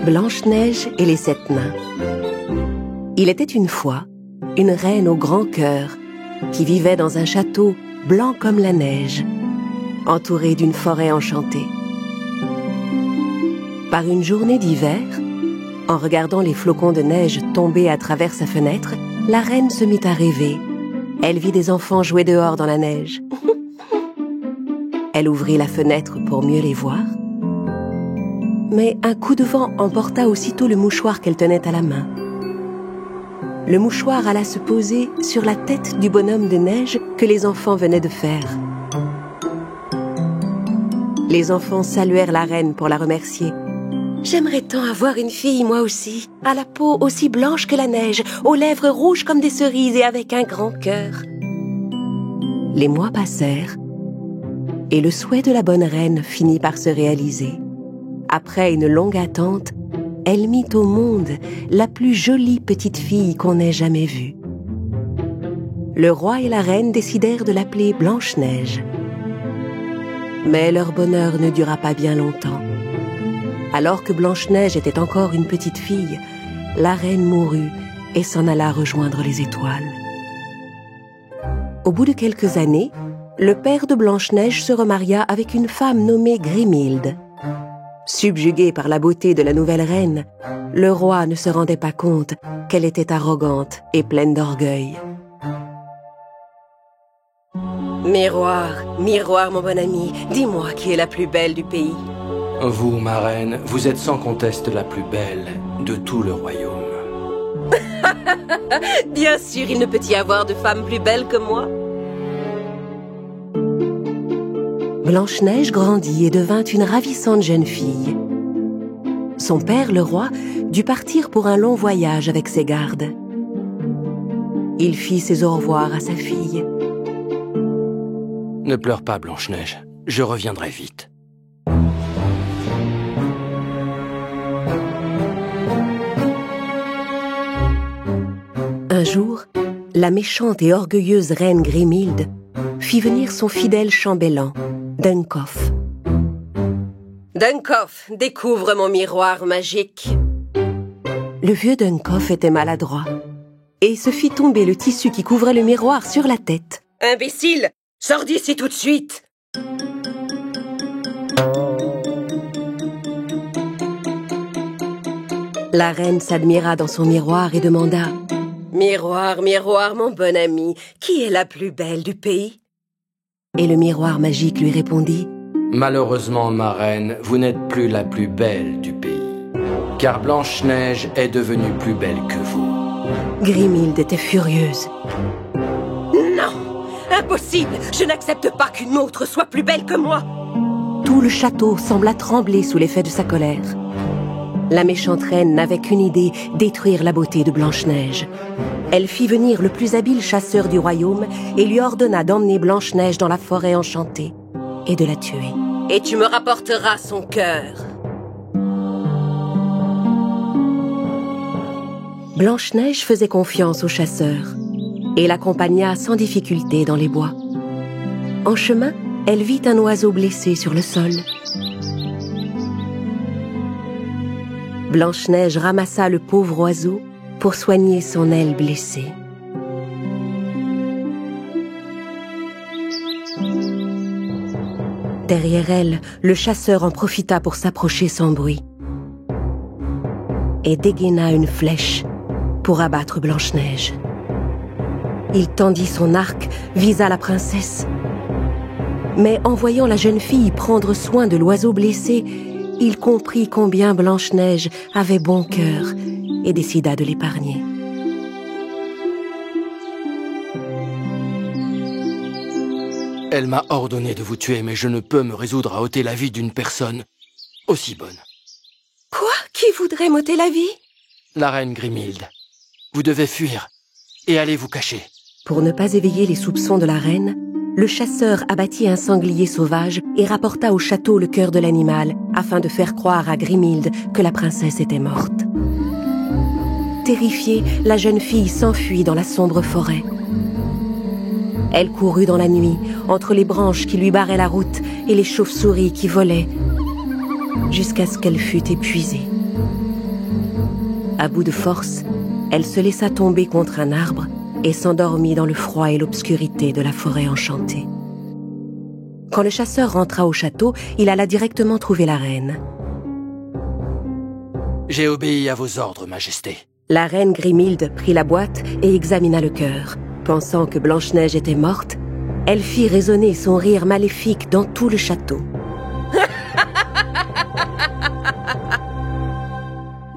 Blanche-Neige et les 7 nains. Il était une fois une reine au grand cœur qui vivait dans un château blanc comme la neige, entouré d'une forêt enchantée. Par une journée d'hiver, en regardant les flocons de neige tomber à travers sa fenêtre, la reine se mit à rêver. Elle vit des enfants jouer dehors dans la neige. Elle ouvrit la fenêtre pour mieux les voir. Mais un coup de vent emporta aussitôt le mouchoir qu'elle tenait à la main. Le mouchoir alla se poser sur la tête du bonhomme de neige que les enfants venaient de faire. Les enfants saluèrent la reine pour la remercier. « J'aimerais tant avoir une fille, moi aussi, à la peau aussi blanche que la neige, aux lèvres rouges comme des cerises et avec un grand cœur. » Les mois passèrent et le souhait de la bonne reine finit par se réaliser. Après une longue attente, elle mit au monde la plus jolie petite fille qu'on ait jamais vue. Le roi et la reine décidèrent de l'appeler Blanche-Neige. Mais leur bonheur ne dura pas bien longtemps. Alors que Blanche-Neige était encore une petite fille, la reine mourut et s'en alla rejoindre les étoiles. Au bout de quelques années, le père de Blanche-Neige se remaria avec une femme nommée Grimhilde. Subjugué par la beauté de la nouvelle reine, le roi ne se rendait pas compte qu'elle était arrogante et pleine d'orgueil. « Miroir, miroir, mon bon ami, dis-moi qui est la plus belle du pays. » Vous, ma reine, vous êtes sans conteste la plus belle de tout le royaume. Bien sûr, il ne peut y avoir de femme plus belle que moi. Blanche-Neige grandit et devint une ravissante jeune fille. Son père, le roi, dut partir pour un long voyage avec ses gardes. Il fit ses au revoir à sa fille. Ne pleure pas, Blanche-Neige. Je reviendrai vite. Un jour, la méchante et orgueilleuse reine Grimhilde fit venir son fidèle chambellan, Duncoff. « Duncoff, découvre mon miroir magique !» Le vieux Duncoff était maladroit et se fit tomber le tissu qui couvrait le miroir sur la tête. « Imbécile, sors d'ici tout de suite !» La reine s'admira dans son miroir et demanda « Miroir, miroir, mon bon ami, qui est la plus belle du pays ?» Et le miroir magique lui répondit « Malheureusement, ma reine, vous n'êtes plus la plus belle du pays, car Blanche-Neige est devenue plus belle que vous. » Grimhilde était furieuse. « Non, impossible, je n'accepte pas qu'une autre soit plus belle que moi !» Tout le château sembla trembler sous l'effet de sa colère. La méchante reine n'avait qu'une idée, détruire la beauté de Blanche-Neige. Elle fit venir le plus habile chasseur du royaume et lui ordonna d'emmener Blanche-Neige dans la forêt enchantée et de la tuer. « Et tu me rapporteras son cœur. » Blanche-Neige faisait confiance au chasseur et l'accompagna sans difficulté dans les bois. En chemin, elle vit un oiseau blessé sur le sol. Blanche-Neige ramassa le pauvre oiseau pour soigner son aile blessée. Derrière elle, le chasseur en profita pour s'approcher sans bruit et dégaina une flèche pour abattre Blanche-Neige. Il tendit son arc, visa la princesse. Mais en voyant la jeune fille prendre soin de l'oiseau blessé, il comprit combien Blanche-Neige avait bon cœur et décida de l'épargner. Elle m'a ordonné de vous tuer, mais je ne peux me résoudre à ôter la vie d'une personne aussi bonne. Quoi? Qui voudrait m'ôter la vie? La reine Grimhilde. Vous devez fuir et aller vous cacher. Pour ne pas éveiller les soupçons de la reine, le chasseur abattit un sanglier sauvage et rapporta au château le cœur de l'animal afin de faire croire à Grimhilde que la princesse était morte. Terrifiée, la jeune fille s'enfuit dans la sombre forêt. Elle courut dans la nuit, entre les branches qui lui barraient la route et les chauves-souris qui volaient, jusqu'à ce qu'elle fût épuisée. À bout de force, elle se laissa tomber contre un arbre et s'endormit dans le froid et l'obscurité de la forêt enchantée. Quand le chasseur rentra au château, il alla directement trouver la reine. « J'ai obéi à vos ordres, Majesté. » La reine Grimhilde prit la boîte et examina le cœur. Pensant que Blanche-Neige était morte, elle fit résonner son rire maléfique dans tout le château.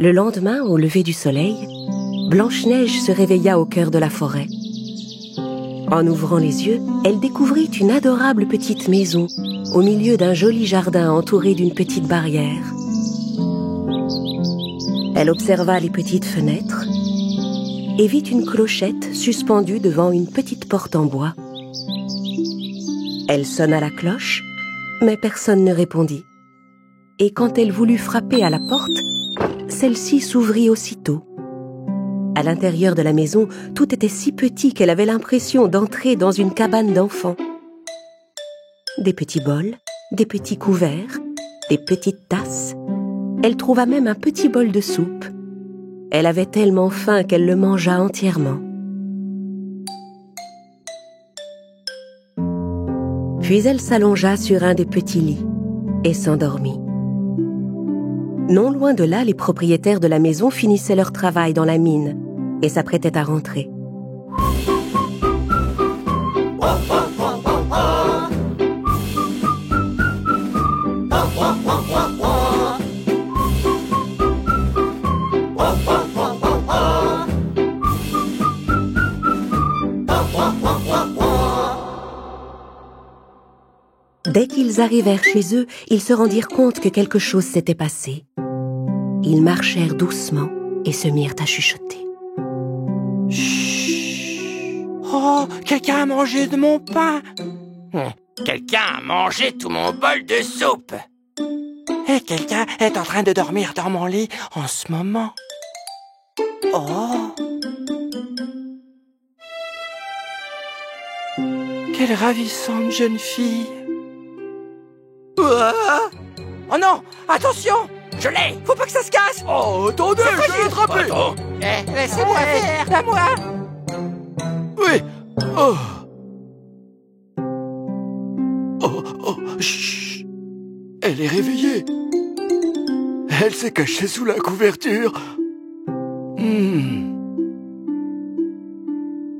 Le lendemain, au lever du soleil, Blanche-Neige se réveilla au cœur de la forêt. En ouvrant les yeux, elle découvrit une adorable petite maison, au milieu d'un joli jardin entouré d'une petite barrière. Elle observa les petites fenêtres et vit une clochette suspendue devant une petite porte en bois. Elle sonna la cloche, mais personne ne répondit. Et quand elle voulut frapper à la porte, celle-ci s'ouvrit aussitôt. À l'intérieur de la maison, tout était si petit qu'elle avait l'impression d'entrer dans une cabane d'enfants. Des petits bols, des petits couverts, des petites tasses. Elle trouva même un petit bol de soupe. Elle avait tellement faim qu'elle le mangea entièrement. Puis elle s'allongea sur un des petits lits et s'endormit. Non loin de là, les propriétaires de la maison finissaient leur travail dans la mine et s'apprêtaient à rentrer. Dès qu'ils arrivèrent chez eux, ils se rendirent compte que quelque chose s'était passé. Ils marchèrent doucement et se mirent à chuchoter. Chut! Oh, quelqu'un a mangé de mon pain! Quelqu'un a mangé tout mon bol de soupe! Et quelqu'un est en train de dormir dans mon lit en ce moment. Oh! Quelle ravissante jeune fille! Oh non! Attention! Je l'ai! Faut pas que ça se casse! Oh, attendez, je vais l'attraper! Laissez-moi faire! À moi! Oui! Oh! Oh, oh, chut! Elle est réveillée! Elle s'est cachée sous la couverture!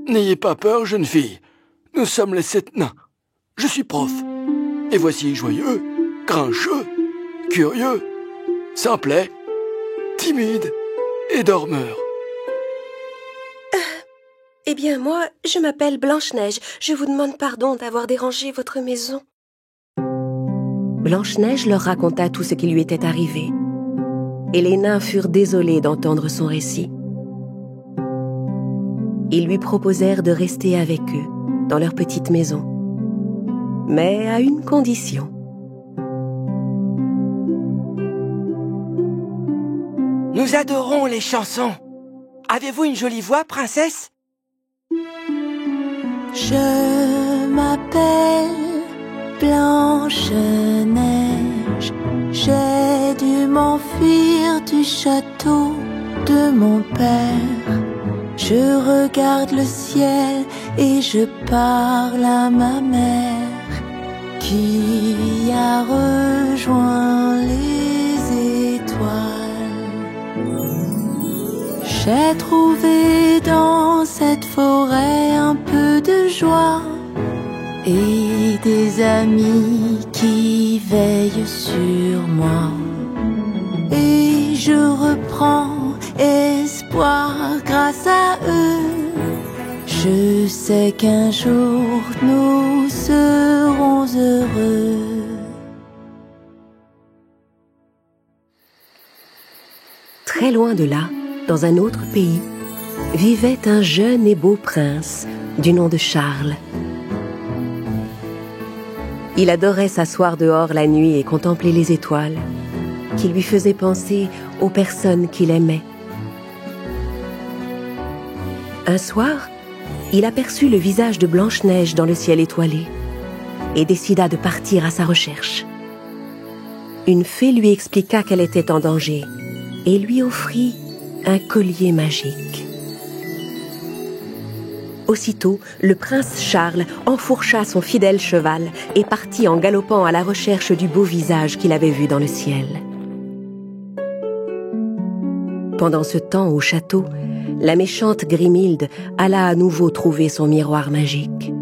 N'ayez pas peur, jeune fille. Nous sommes les 7 nains. Je suis prof. Et voici joyeux, grincheux, curieux, simplet, timide et dormeur. Eh bien, moi, je m'appelle Blanche-Neige. Je vous demande pardon d'avoir dérangé votre maison. Blanche-Neige leur raconta tout ce qui lui était arrivé. Et les nains furent désolés d'entendre son récit. Ils lui proposèrent de rester avec eux, dans leur petite maison. Mais à une condition. Nous adorons les chansons. Avez-vous une jolie voix, princesse? Je m'appelle Blanche-Neige. J'ai dû m'enfuir du château de mon père. Je regarde le ciel et je parle à ma mère qui a rejoint les étoiles. J'ai trouvé dans cette forêt un peu de joie et des amis qui veillent sur moi. Et je reprends espoir grâce à eux. Je sais qu'un jour nous serons heureux. Très loin de là, dans un autre pays, vivait un jeune et beau prince du nom de Charles. Il adorait s'asseoir dehors la nuit et contempler les étoiles, qui lui faisaient penser aux personnes qu'il aimait. Un soir, il aperçut le visage de Blanche-Neige dans le ciel étoilé et décida de partir à sa recherche. Une fée lui expliqua qu'elle était en danger et lui offrit un collier magique. Aussitôt, le prince Charles enfourcha son fidèle cheval et partit en galopant à la recherche du beau visage qu'il avait vu dans le ciel. Pendant ce temps, au château, la méchante Grimhilde alla à nouveau trouver son miroir magique.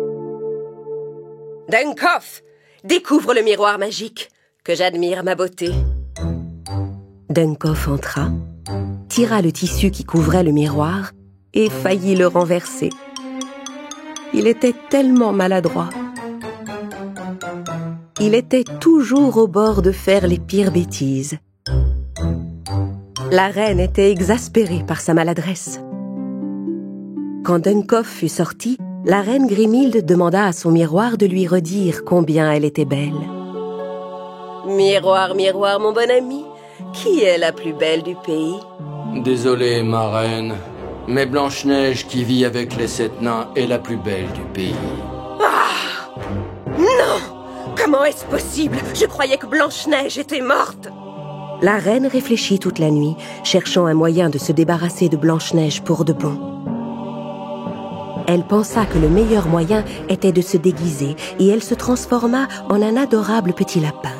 « Dunkoff, découvre le miroir magique, que j'admire ma beauté. » Dunkoff entra, tira le tissu qui couvrait le miroir et faillit le renverser. Il était tellement maladroit. Il était toujours au bord de faire les pires bêtises. La reine était exaspérée par sa maladresse. Quand Dunkoff fut sorti, la reine Grimhilde demanda à son miroir de lui redire combien elle était belle. « Miroir, miroir, mon bon ami, qui est la plus belle du pays ?» « Désolé, ma reine, mais Blanche-Neige qui vit avec les 7 nains est la plus belle du pays. » Ah! Non! Comment est-ce possible? Je croyais que Blanche-Neige était morte. La reine réfléchit toute la nuit, cherchant un moyen de se débarrasser de Blanche-Neige pour de bon. Elle pensa que le meilleur moyen était de se déguiser et elle se transforma en un adorable petit lapin.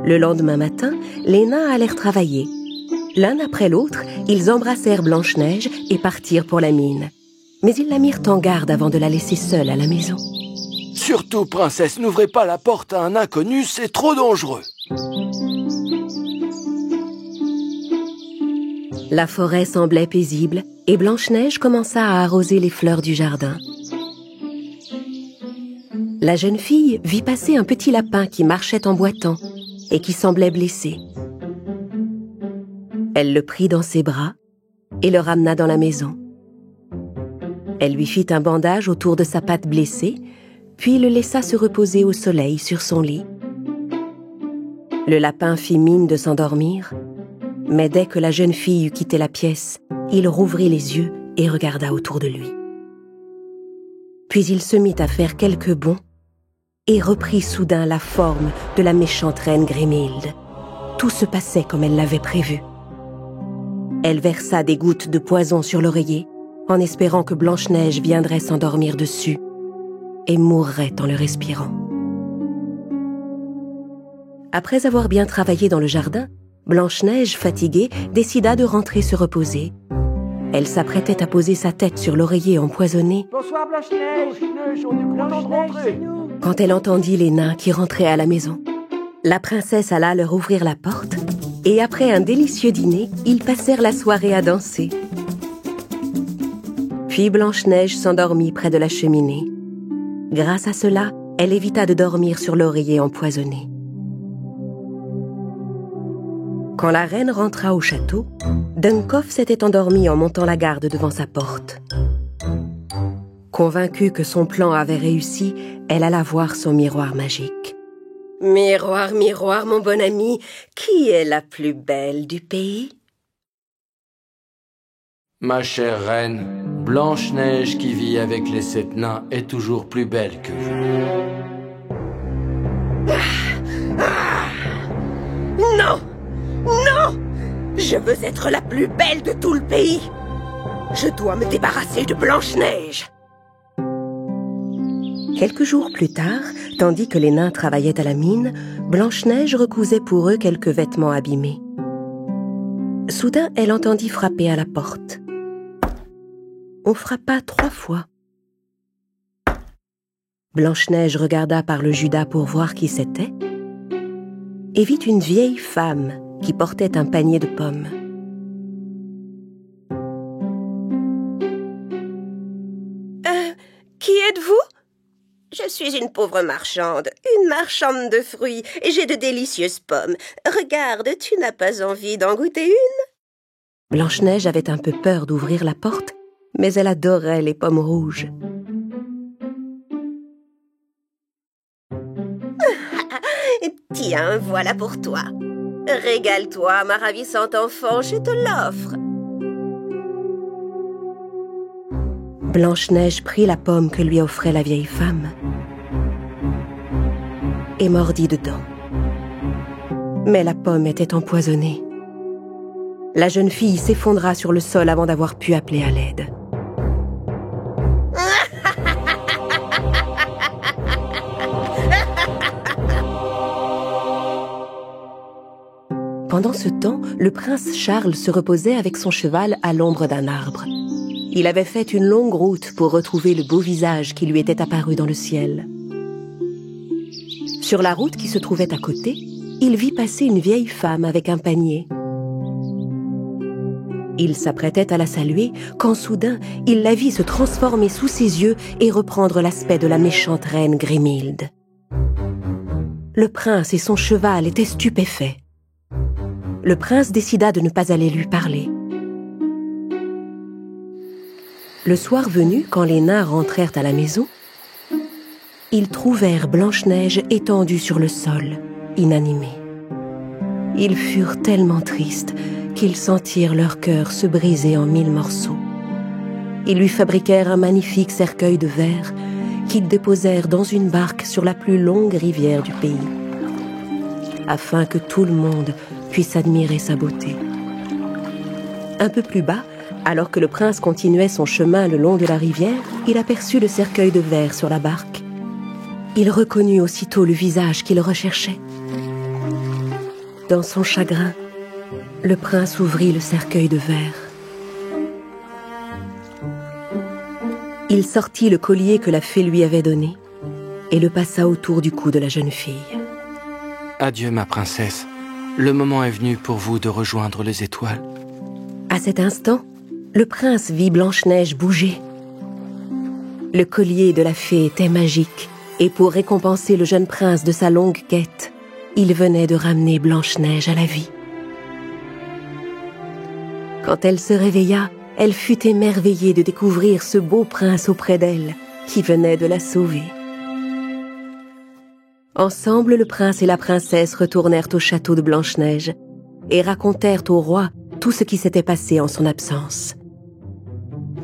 Le lendemain matin, les nains allèrent travailler. L'un après l'autre, ils embrassèrent Blanche-Neige et partirent pour la mine. Mais ils la mirent en garde avant de la laisser seule à la maison. « Surtout, princesse, n'ouvrez pas la porte à un inconnu, c'est trop dangereux. » La forêt semblait paisible et Blanche-Neige commença à arroser les fleurs du jardin. La jeune fille vit passer un petit lapin qui marchait en boitant et qui semblait blessé. Elle le prit dans ses bras et le ramena dans la maison. Elle lui fit un bandage autour de sa patte blessée, puis le laissa se reposer au soleil sur son lit. Le lapin fit mine de s'endormir, mais dès que la jeune fille eut quitté la pièce, il rouvrit les yeux et regarda autour de lui. Puis il se mit à faire quelques bonds et reprit soudain la forme de la méchante reine Grimhilde. Tout se passait comme elle l'avait prévu. Elle versa des gouttes de poison sur l'oreiller, en espérant que Blanche-Neige viendrait s'endormir dessus et mourrait en le respirant. Après avoir bien travaillé dans le jardin, Blanche-Neige, fatiguée, décida de rentrer se reposer. Elle s'apprêtait à poser sa tête sur l'oreiller empoisonné. « Bonsoir Blanche-Neige, on est content de rentrer. » Quand elle entendit les nains qui rentraient à la maison. La princesse alla leur ouvrir la porte et après un délicieux dîner, ils passèrent la soirée à danser. Puis Blanche-Neige s'endormit près de la cheminée. Grâce à cela, elle évita de dormir sur l'oreiller empoisonné. Quand la reine rentra au château, Dunkoff s'était endormi en montant la garde devant sa porte. Convaincue que son plan avait réussi, elle alla voir son miroir magique. « Miroir, miroir, mon bon ami, qui est la plus belle du pays ?» Ma chère reine, Blanche-Neige qui vit avec les 7 nains est toujours plus belle que vous. Non! Non! Je veux être la plus belle de tout le pays! Je dois me débarrasser de Blanche-Neige! Quelques jours plus tard, tandis que les nains travaillaient à la mine, Blanche-Neige recousait pour eux quelques vêtements abîmés. Soudain, elle entendit frapper à la porte. On frappa 3 fois. Blanche-Neige regarda par le judas pour voir qui c'était et vit une vieille femme qui portait un panier de pommes. Qui êtes-vous? Je suis une pauvre marchande, une marchande de fruits, et j'ai de délicieuses pommes. Regarde, tu n'as pas envie d'en goûter une? Blanche-Neige avait un peu peur d'ouvrir la porte, mais elle adorait les pommes rouges. Tiens, voilà pour toi. Régale-toi, ma ravissante enfant, je te l'offre. Blanche-Neige prit la pomme que lui offrait la vieille femme et mordit dedans. Mais la pomme était empoisonnée. La jeune fille s'effondra sur le sol avant d'avoir pu appeler à l'aide. Pendant ce temps, le prince Charles se reposait avec son cheval à l'ombre d'un arbre. Il avait fait une longue route pour retrouver le beau visage qui lui était apparu dans le ciel. Sur la route qui se trouvait à côté, il vit passer une vieille femme avec un panier. Il s'apprêtait à la saluer quand soudain, il la vit se transformer sous ses yeux et reprendre l'aspect de la méchante reine Grimhilde. Le prince et son cheval étaient stupéfaits. Le prince décida de ne pas aller lui parler. Le soir venu, quand les nains rentrèrent à la maison, ils trouvèrent Blanche-Neige étendue sur le sol, inanimée. Ils furent tellement tristes qu'ils sentirent leur cœur se briser en 1000 morceaux. Ils lui fabriquèrent un magnifique cercueil de verre qu'ils déposèrent dans une barque sur la plus longue rivière du pays, afin que tout le monde puisse admirer sa beauté. Un peu plus bas, alors que le prince continuait son chemin le long de la rivière, il aperçut le cercueil de verre sur la barque. Il reconnut aussitôt le visage qu'il recherchait. Dans son chagrin, le prince ouvrit le cercueil de verre. Il sortit le collier que la fée lui avait donné et le passa autour du cou de la jeune fille. Adieu, ma princesse. Le moment est venu pour vous de rejoindre les étoiles. À cet instant, le prince vit Blanche-Neige bouger. Le collier de la fée était magique, et pour récompenser le jeune prince de sa longue quête, il venait de ramener Blanche-Neige à la vie. Quand elle se réveilla, elle fut émerveillée de découvrir ce beau prince auprès d'elle, qui venait de la sauver. Ensemble, le prince et la princesse retournèrent au château de Blanche-Neige et racontèrent au roi tout ce qui s'était passé en son absence.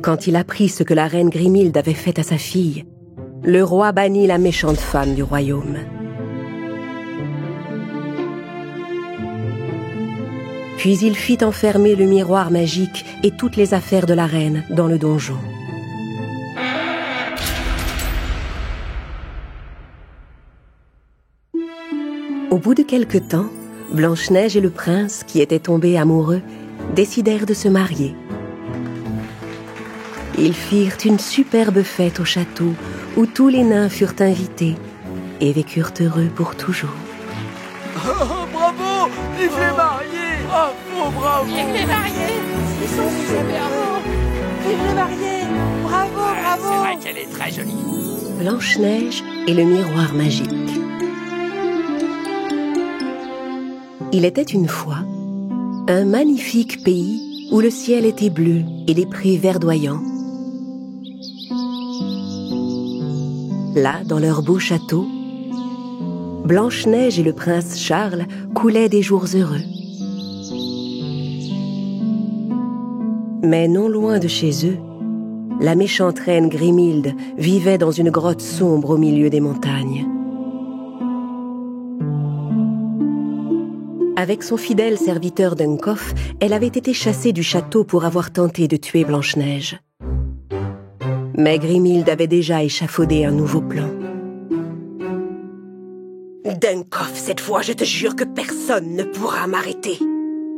Quand il apprit ce que la reine Grimhilde avait fait à sa fille, le roi bannit la méchante femme du royaume. Puis il fit enfermer le miroir magique et toutes les affaires de la reine dans le donjon. Au bout de quelque temps, Blanche-Neige et le prince, qui étaient tombés amoureux, décidèrent de se marier. Ils firent une superbe fête au château où tous les nains furent invités et vécurent heureux pour toujours. Oh, bravo! Vive les mariés! Bravo, bravo! Vive les mariés! Ils sont super beaux! Vive les mariés! Bravo, bravo! C'est vrai qu'elle est très jolie. Blanche-Neige et le miroir magique. Il était une fois un magnifique pays où le ciel était bleu et les prés verdoyants. Là, dans leur beau château, Blanche-Neige et le prince Charles coulaient des jours heureux. Mais non loin de chez eux, la méchante reine Grimhilde vivait dans une grotte sombre au milieu des montagnes. Avec son fidèle serviteur Dunkoff, elle avait été chassée du château pour avoir tenté de tuer Blanche-Neige. Mais Grimhilde avait déjà échafaudé un nouveau plan. Dunkoff, cette fois, je te jure que personne ne pourra m'arrêter.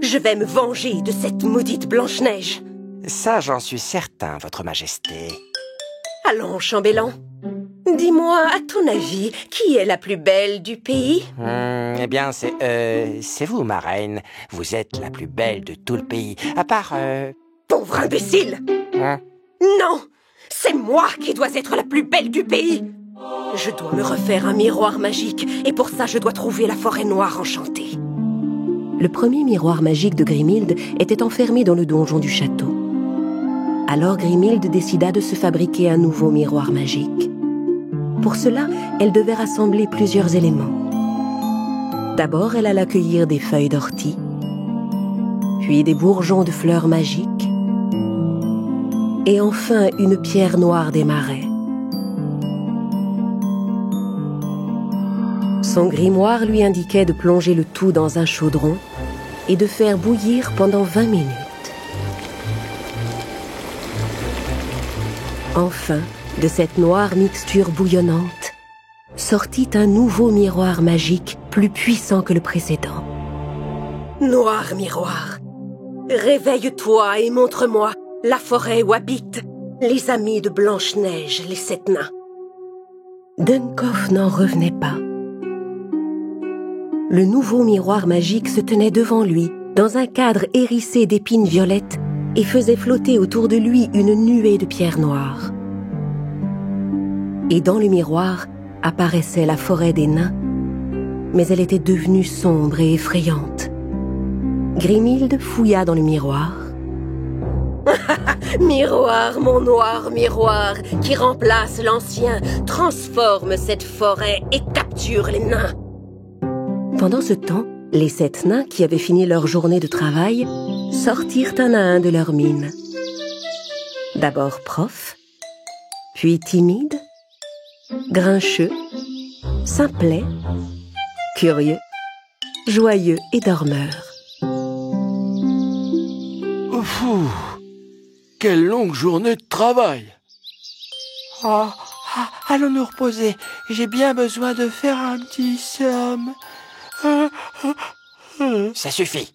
Je vais me venger de cette maudite Blanche-Neige. Ça, j'en suis certain, votre majesté. Allons, chambellan. Dis-moi, à ton avis, qui est la plus belle du pays? Eh bien, c'est vous, ma reine. Vous êtes la plus belle de tout le pays. À part, Pauvre imbécile! Non! C'est moi qui dois être la plus belle du pays! Je dois me refaire un miroir magique, et pour ça, je dois trouver la forêt noire enchantée. Le premier miroir magique de Grimhilde était enfermé dans le donjon du château. Alors Grimhilde décida de se fabriquer un nouveau miroir magique. Pour cela, elle devait rassembler plusieurs éléments. D'abord, elle alla cueillir des feuilles d'ortie, puis des bourgeons de fleurs magiques, et enfin une pierre noire des marais. Son grimoire lui indiquait de plonger le tout dans un chaudron et de faire bouillir pendant 20 minutes. Enfin, de cette noire mixture bouillonnante, sortit un nouveau miroir magique plus puissant que le précédent. Noir miroir, réveille-toi et montre-moi la forêt où habitent les amis de Blanche-Neige, les 7 nains. Dunncoff n'en revenait pas. Le nouveau miroir magique se tenait devant lui, dans un cadre hérissé d'épines violettes, et faisait flotter autour de lui une nuée de pierres noires. Et dans le miroir apparaissait la forêt des nains, mais elle était devenue sombre et effrayante. Grimhilde fouilla dans le miroir. « Miroir, mon noir miroir, qui remplace l'ancien, transforme cette forêt et capture les nains !» Pendant ce temps, les 7 nains qui avaient fini leur journée de travail sortirent un à un de leur mine. D'abord Prof, puis Timide, Grincheux, Simplet, Curieux, Joyeux et Dormeur. Oufou! Quelle longue journée de travail! Allons nous reposer. J'ai bien besoin de faire un petit somme. Ça suffit.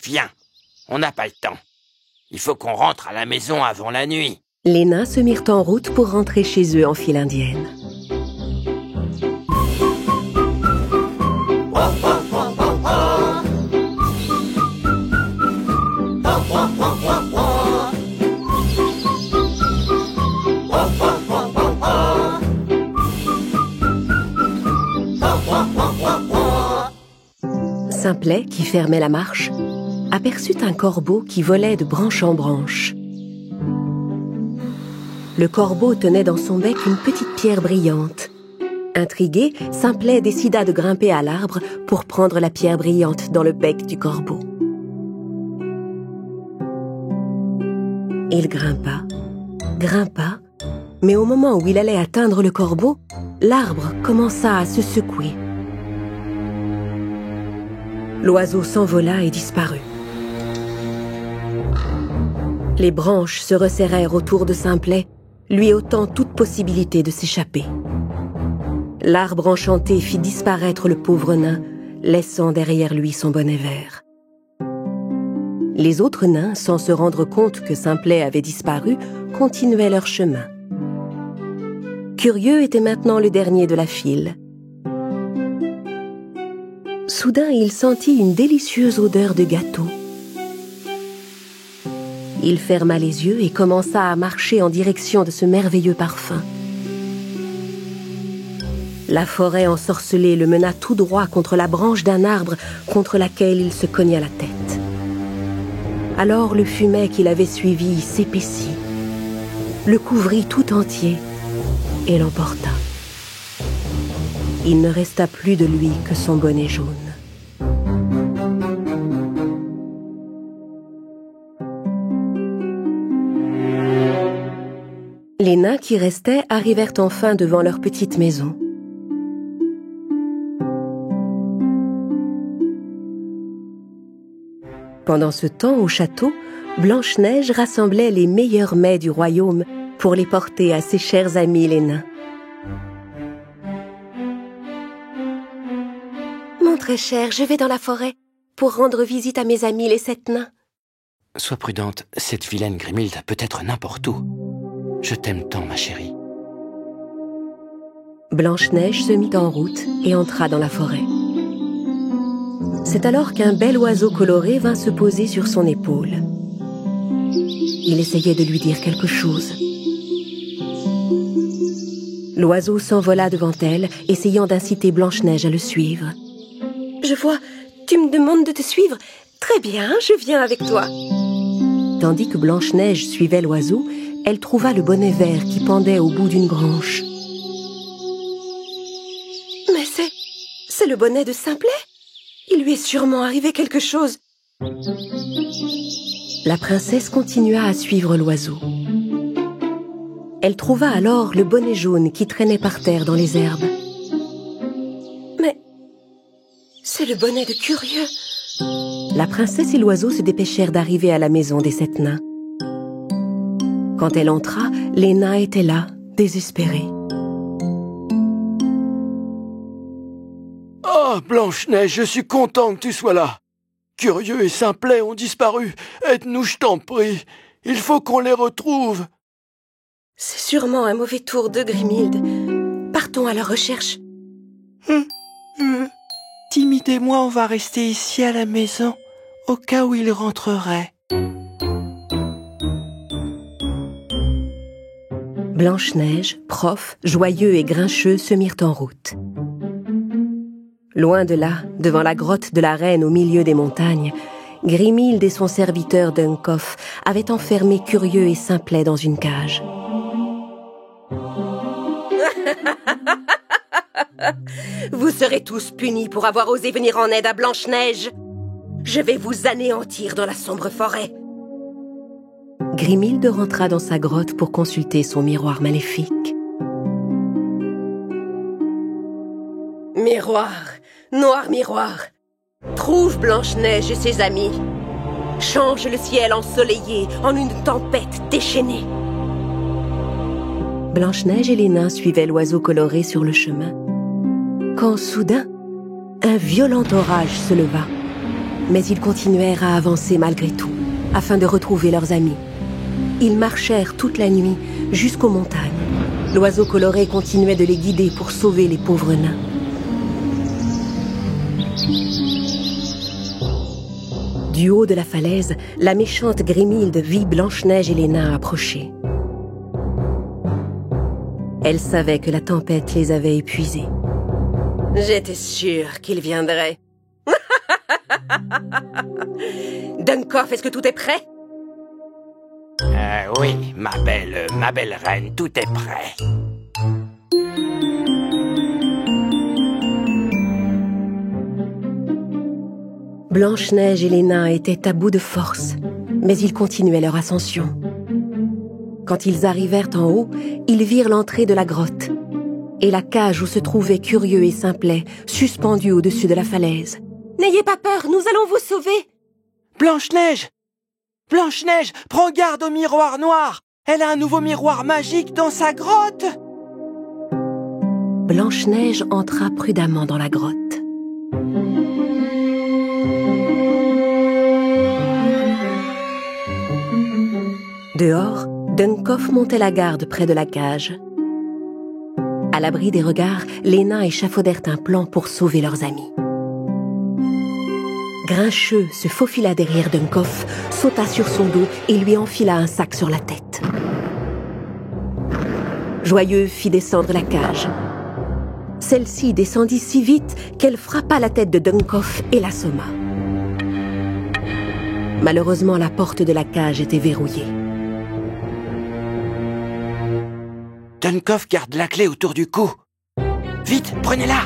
Viens. On n'a pas le temps. Il faut qu'on rentre à la maison avant la nuit. Les nains se mirent en route pour rentrer chez eux en file indienne. Simplet, qui fermait la marche, aperçut un corbeau qui volait de branche en branche. Le corbeau tenait dans son bec une petite pierre brillante. Intrigué, Simplet décida de grimper à l'arbre pour prendre la pierre brillante dans le bec du corbeau. Il grimpa, mais au moment où il allait atteindre le corbeau, l'arbre commença à se secouer. L'oiseau s'envola et disparut. Les branches se resserrèrent autour de Simplet, lui ôtant toute possibilité de s'échapper. L'arbre enchanté fit disparaître le pauvre nain, laissant derrière lui son bonnet vert. Les autres nains, sans se rendre compte que Simplet avait disparu, continuaient leur chemin. Curieux était maintenant le dernier de la file. Soudain, il sentit une délicieuse odeur de gâteau. Il ferma les yeux et commença à marcher en direction de ce merveilleux parfum. La forêt ensorcelée le mena tout droit contre la branche d'un arbre contre laquelle il se cogna la tête. Alors le fumet qu'il avait suivi s'épaissit, le couvrit tout entier et l'emporta. Il ne resta plus de lui que son bonnet jaune. Les nains qui restaient arrivèrent enfin devant leur petite maison. Pendant ce temps, au château, Blanche-Neige rassemblait les meilleurs mets du royaume pour les porter à ses chers amis les nains. Mon très cher, je vais dans la forêt pour rendre visite à mes amis les 7 nains. Sois prudente, cette vilaine Grimhilde peut être n'importe où. Je t'aime tant, ma chérie. Blanche-Neige se mit en route et entra dans la forêt. C'est alors qu'un bel oiseau coloré vint se poser sur son épaule. Il essayait de lui dire quelque chose. L'oiseau s'envola devant elle, essayant d'inciter Blanche-Neige à le suivre. « Je vois, tu me demandes de te suivre. Très bien, je viens avec toi. » Tandis que Blanche-Neige suivait l'oiseau, elle trouva le bonnet vert qui pendait au bout d'une branche. « Mais c'est le bonnet de Simplet. Il lui est sûrement arrivé quelque chose. » La princesse continua à suivre l'oiseau. Elle trouva alors le bonnet jaune qui traînait par terre dans les herbes. « Mais c'est le bonnet de Curieux. » La princesse et l'oiseau se dépêchèrent d'arriver à la maison des 7 nains. Quand elle entra, les nains étaient là, désespérés. Ah, Blanche-Neige, je suis content que tu sois là. Curieux et Simplet ont disparu. Aide-nous, je t'en prie. Il faut qu'on les retrouve. C'est sûrement un mauvais tour de Grimhilde. Partons à leur recherche. Timide et moi, on va rester ici à la maison, au cas où ils rentreraient. Blanche-Neige, Prof, Joyeux et Grincheux se mirent en route. Loin de là, devant la grotte de la reine au milieu des montagnes, Grimhilde et son serviteur Dunkoff avaient enfermé Curieux et Simplet dans une cage. Vous serez tous punis pour avoir osé venir en aide à Blanche-Neige. Je vais vous anéantir dans la sombre forêt. Grimhilde rentra dans sa grotte pour consulter son miroir maléfique. Miroir, noir miroir, trouve Blanche-Neige et ses amis. Change le ciel ensoleillé en une tempête déchaînée. Blanche-Neige et les nains suivaient l'oiseau coloré sur le chemin. Quand soudain, un violent orage se leva. Mais ils continuèrent à avancer malgré tout, afin de retrouver leurs amis. Ils marchèrent toute la nuit jusqu'aux montagnes. L'oiseau coloré continuait de les guider pour sauver les pauvres nains. Du haut de la falaise, la méchante Grimhilde vit Blanche-Neige et les nains approcher. Elle savait que la tempête les avait épuisés. J'étais sûre qu'ils viendraient. Dunkoff, est-ce que tout est prêt? Oui, ma belle reine, tout est prêt. Blanche-Neige et les nains étaient à bout de force, mais ils continuaient leur ascension. Quand ils arrivèrent en haut, ils virent l'entrée de la grotte et la cage où se trouvaient Curieux et Simplet, suspendus au-dessus de la falaise. « N'ayez pas peur, nous allons vous sauver !» Blanche-Neige! Blanche-Neige, prends garde au miroir noir! Elle a un nouveau miroir magique dans sa grotte! Blanche-Neige entra prudemment dans la grotte. Dehors, Dunkoff montait la garde près de la cage. À l'abri des regards, les nains échafaudèrent un plan pour sauver leurs amis. Grincheux se faufila derrière Dunkoff, sauta sur son dos et lui enfila un sac sur la tête. Joyeux fit descendre la cage. Celle-ci descendit si vite qu'elle frappa la tête de Dunkoff et l'assomma. Malheureusement, la porte de la cage était verrouillée. Dunkoff garde la clé autour du cou. Vite, prenez-la!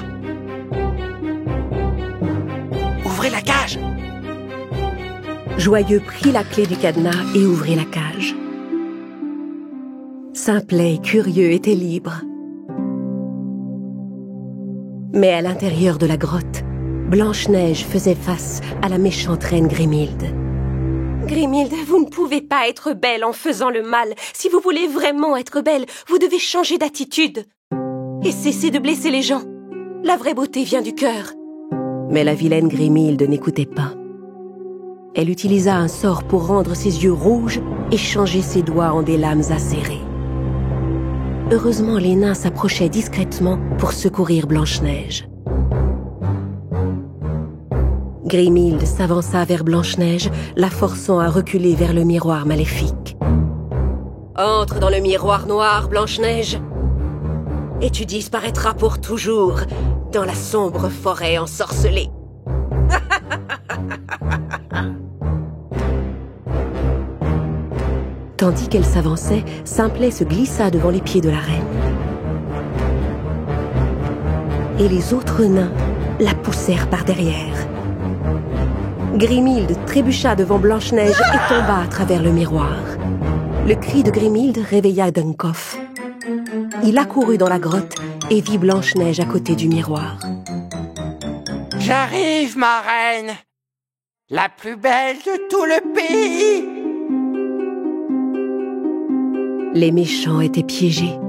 Ouvrez la cage! Joyeux prit la clé du cadenas et ouvrit la cage. Simplet et Curieux étaient libres. Mais à l'intérieur de la grotte, Blanche-Neige faisait face à la méchante reine Grimhilde. Grimhilde, vous ne pouvez pas être belle en faisant le mal. Si vous voulez vraiment être belle, vous devez changer d'attitude. Et cesser de blesser les gens. La vraie beauté vient du cœur. Mais la vilaine Grimhilde n'écoutait pas. Elle utilisa un sort pour rendre ses yeux rouges et changer ses doigts en des lames acérées. Heureusement, les nains s'approchaient discrètement pour secourir Blanche-Neige. Grimhilde s'avança vers Blanche-Neige, la forçant à reculer vers le miroir maléfique. « Entre dans le miroir noir, Blanche-Neige, et tu disparaîtras pour toujours dans la sombre forêt ensorcelée. » Tandis qu'elle s'avançait, Simplet se glissa devant les pieds de la reine. Et les autres nains la poussèrent par derrière. Grimhilde trébucha devant Blanche-Neige et tomba à travers le miroir. Le cri de Grimhilde réveilla Dunkoff. Il accourut dans la grotte et vit Blanche-Neige à côté du miroir. « J'arrive, ma reine !» la plus belle de tout le pays. Les méchants étaient piégés.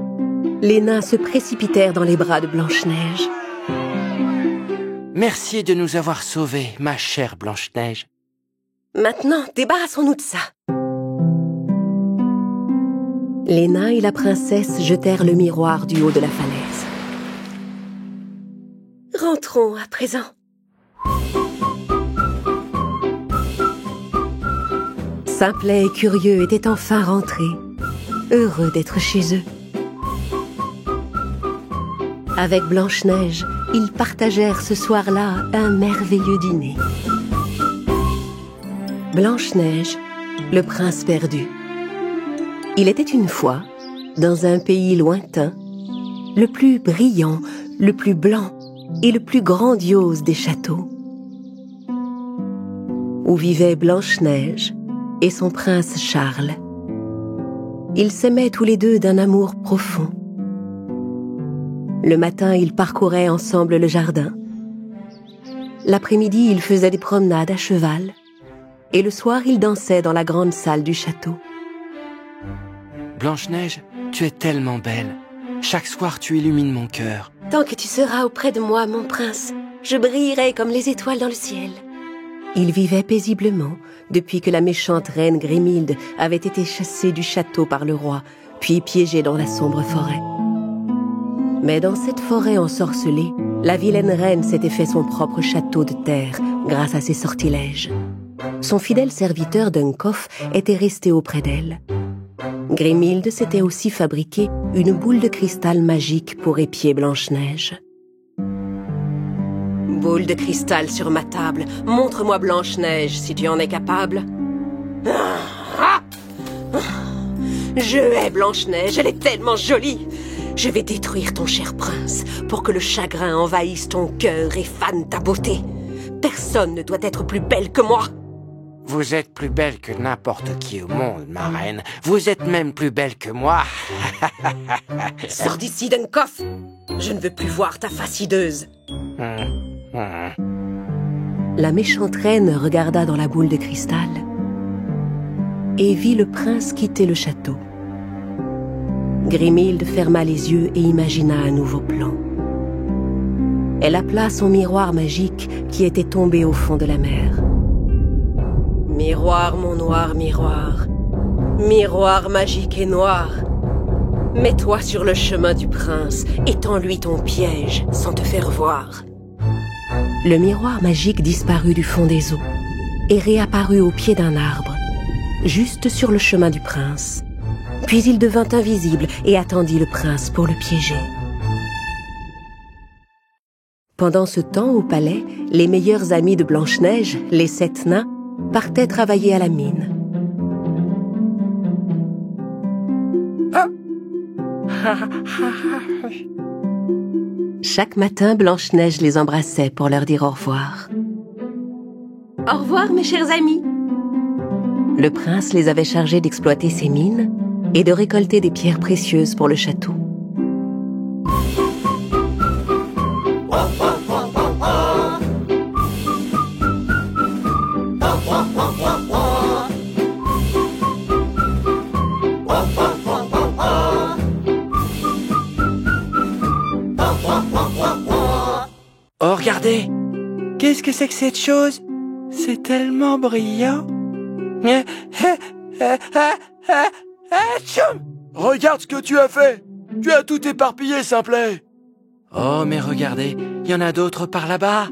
Les nains se précipitèrent dans les bras de Blanche-Neige. Merci de nous avoir sauvés, ma chère Blanche-Neige. Maintenant, débarrassons-nous de ça. Les nains et la princesse jetèrent le miroir du haut de la falaise. Rentrons à présent. Simplet et Curieux étaient enfin rentrés, heureux d'être chez eux. Avec Blanche-Neige, ils partagèrent ce soir-là un merveilleux dîner. Blanche-Neige, le prince perdu. Il était une fois, dans un pays lointain, le plus brillant, le plus blanc et le plus grandiose des châteaux, où vivaient Blanche-Neige et son prince Charles. Ils s'aimaient tous les deux d'un amour profond. Le matin, ils parcouraient ensemble le jardin. L'après-midi, ils faisaient des promenades à cheval. Et le soir, ils dansaient dans la grande salle du château. Blanche-Neige, tu es tellement belle. Chaque soir, tu illumines mon cœur. Tant que tu seras auprès de moi, mon prince, je brillerai comme les étoiles dans le ciel. Ils vivaient paisiblement depuis que la méchante reine Grimhilde avait été chassée du château par le roi, puis piégée dans la sombre forêt. Mais dans cette forêt ensorcelée, la vilaine reine s'était fait son propre château de terre grâce à ses sortilèges. Son fidèle serviteur Duncoff était resté auprès d'elle. Grimhilde s'était aussi fabriqué une boule de cristal magique pour épier Blanche-Neige. Boule de cristal sur ma table, montre-moi Blanche-Neige si tu en es capable. Je hais Blanche-Neige, elle est tellement jolie. Je vais détruire ton cher prince pour que le chagrin envahisse ton cœur et fane ta beauté. Personne ne doit être plus belle que moi. Vous êtes plus belle que n'importe qui au monde, ma reine. Vous êtes même plus belle que moi. Sors d'ici, Duncoff. Je ne veux plus voir ta face hideuse. La méchante reine regarda dans la boule de cristal et vit le prince quitter le château. Grimhilde ferma les yeux et imagina un nouveau plan. Elle appela son miroir magique qui était tombé au fond de la mer. Miroir, mon noir miroir, miroir magique et noir, mets-toi sur le chemin du prince et tends-lui ton piège sans te faire voir. Le miroir magique disparut du fond des eaux et réapparut au pied d'un arbre, juste sur le chemin du prince. Puis il devint invisible et attendit le prince pour le piéger. Pendant ce temps, au palais, les meilleurs amis de Blanche-Neige, les 7 nains, partaient travailler à la mine. Chaque matin, Blanche-Neige les embrassait pour leur dire au revoir. Au revoir, mes chers amis. Le prince les avait chargés d'exploiter ses mines et de récolter des pierres précieuses pour le château. Oh, regardez! Qu'est-ce que c'est que cette chose? C'est tellement brillant! Regarde ce que tu as fait! Tu as tout éparpillé, Simplet! Oh, mais regardez, il y en a d'autres par là-bas!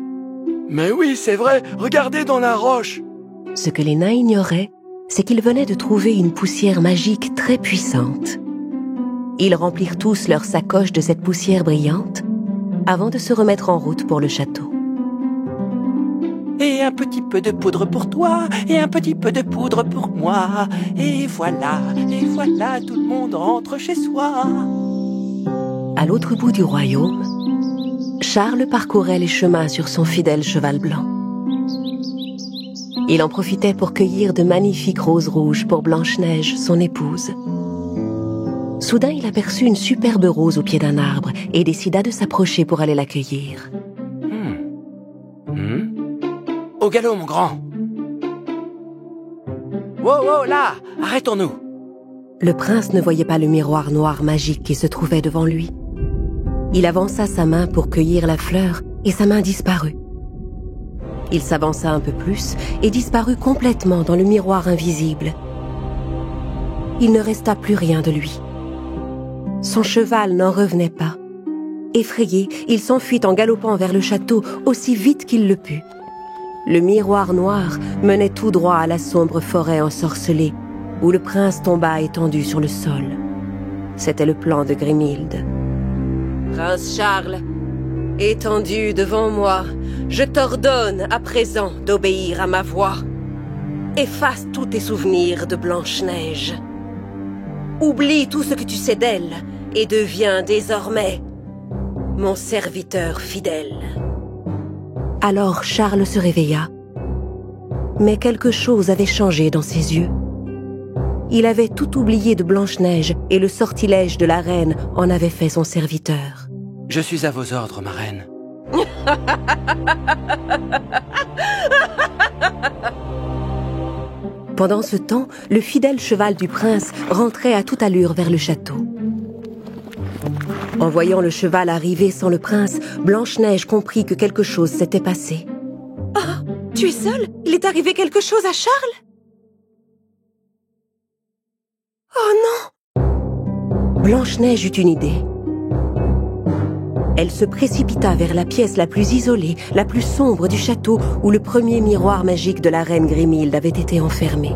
Mais oui, c'est vrai, regardez dans la roche! Ce que les nains ignoraient, c'est qu'ils venaient de trouver une poussière magique très puissante. Ils remplirent tous leurs sacoches de cette poussière brillante avant de se remettre en route pour le château. Et un petit peu de poudre pour toi, et un petit peu de poudre pour moi. Et voilà, tout le monde rentre chez soi. À l'autre bout du royaume, Charles parcourait les chemins sur son fidèle cheval blanc. Il en profitait pour cueillir de magnifiques roses rouges pour Blanche-Neige, son épouse. Soudain, il aperçut une superbe rose au pied d'un arbre et décida de s'approcher pour aller la cueillir. Au galop, mon grand! Wow, wow, là! Arrêtons-nous! Le prince ne voyait pas le miroir noir magique qui se trouvait devant lui. Il avança sa main pour cueillir la fleur et sa main disparut. Il s'avança un peu plus et disparut complètement dans le miroir invisible. Il ne resta plus rien de lui. Son cheval n'en revenait pas. Effrayé, il s'enfuit en galopant vers le château aussi vite qu'il le put. Le miroir noir menait tout droit à la sombre forêt ensorcelée, où le prince tomba étendu sur le sol. C'était le plan de Grimhilde. « Prince Charles, étendu devant moi, je t'ordonne à présent d'obéir à ma voix. Efface tous tes souvenirs de Blanche-Neige. Oublie tout ce que tu sais d'elle et deviens désormais mon serviteur fidèle. » Alors Charles se réveilla. Mais quelque chose avait changé dans ses yeux. Il avait tout oublié de Blanche-Neige et le sortilège de la reine en avait fait son serviteur. Je suis à vos ordres, ma reine. Pendant ce temps, le fidèle cheval du prince rentrait à toute allure vers le château. En voyant le cheval arriver sans le prince, Blanche-Neige comprit que quelque chose s'était passé. « Oh, tu es seule? Il est arrivé quelque chose à Charles ?» Oh non! Blanche-Neige eut une idée. Elle se précipita vers la pièce la plus isolée, la plus sombre du château où le premier miroir magique de la reine Grimhilde avait été enfermé.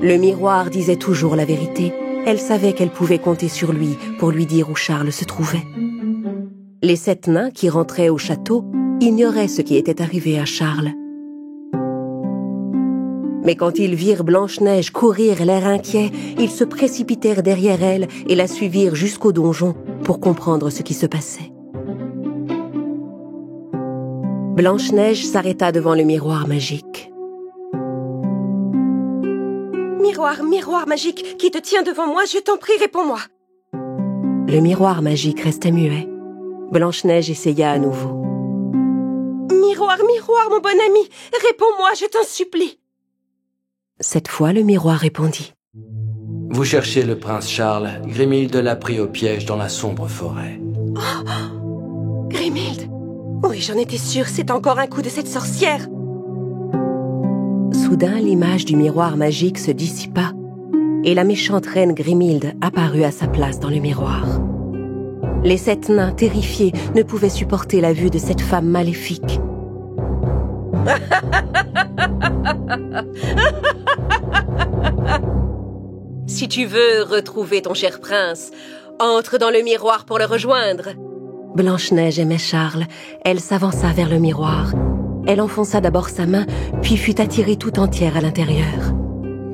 Le miroir disait toujours la vérité. Elle savait qu'elle pouvait compter sur lui pour lui dire où Charles se trouvait. Les 7 nains qui rentraient au château ignoraient ce qui était arrivé à Charles. Mais quand ils virent Blanche-Neige courir l'air inquiet, ils se précipitèrent derrière elle et la suivirent jusqu'au donjon pour comprendre ce qui se passait. Blanche-Neige s'arrêta devant le miroir magique. « Miroir, miroir magique, qui te tient devant moi, je t'en prie, réponds-moi !» Le miroir magique restait muet. Blanche-Neige essaya à nouveau. « Miroir, miroir, mon bon ami, réponds-moi, je t'en supplie !» Cette fois, le miroir répondit. « Vous cherchez le prince Charles. Grimhilde l'a pris au piège dans la sombre forêt. » Oh, Grimhilde! Oui, j'en étais sûre, c'est encore un coup de cette sorcière. Soudain, l'image du miroir magique se dissipa et la méchante reine Grimhilde apparut à sa place dans le miroir. Les 7 nains, terrifiés, ne pouvaient supporter la vue de cette femme maléfique. Si tu veux retrouver ton cher prince, entre dans le miroir pour le rejoindre. Blanche-Neige aimait Charles. Elle s'avança vers le miroir. Elle enfonça d'abord sa main, puis fut attirée tout entière à l'intérieur.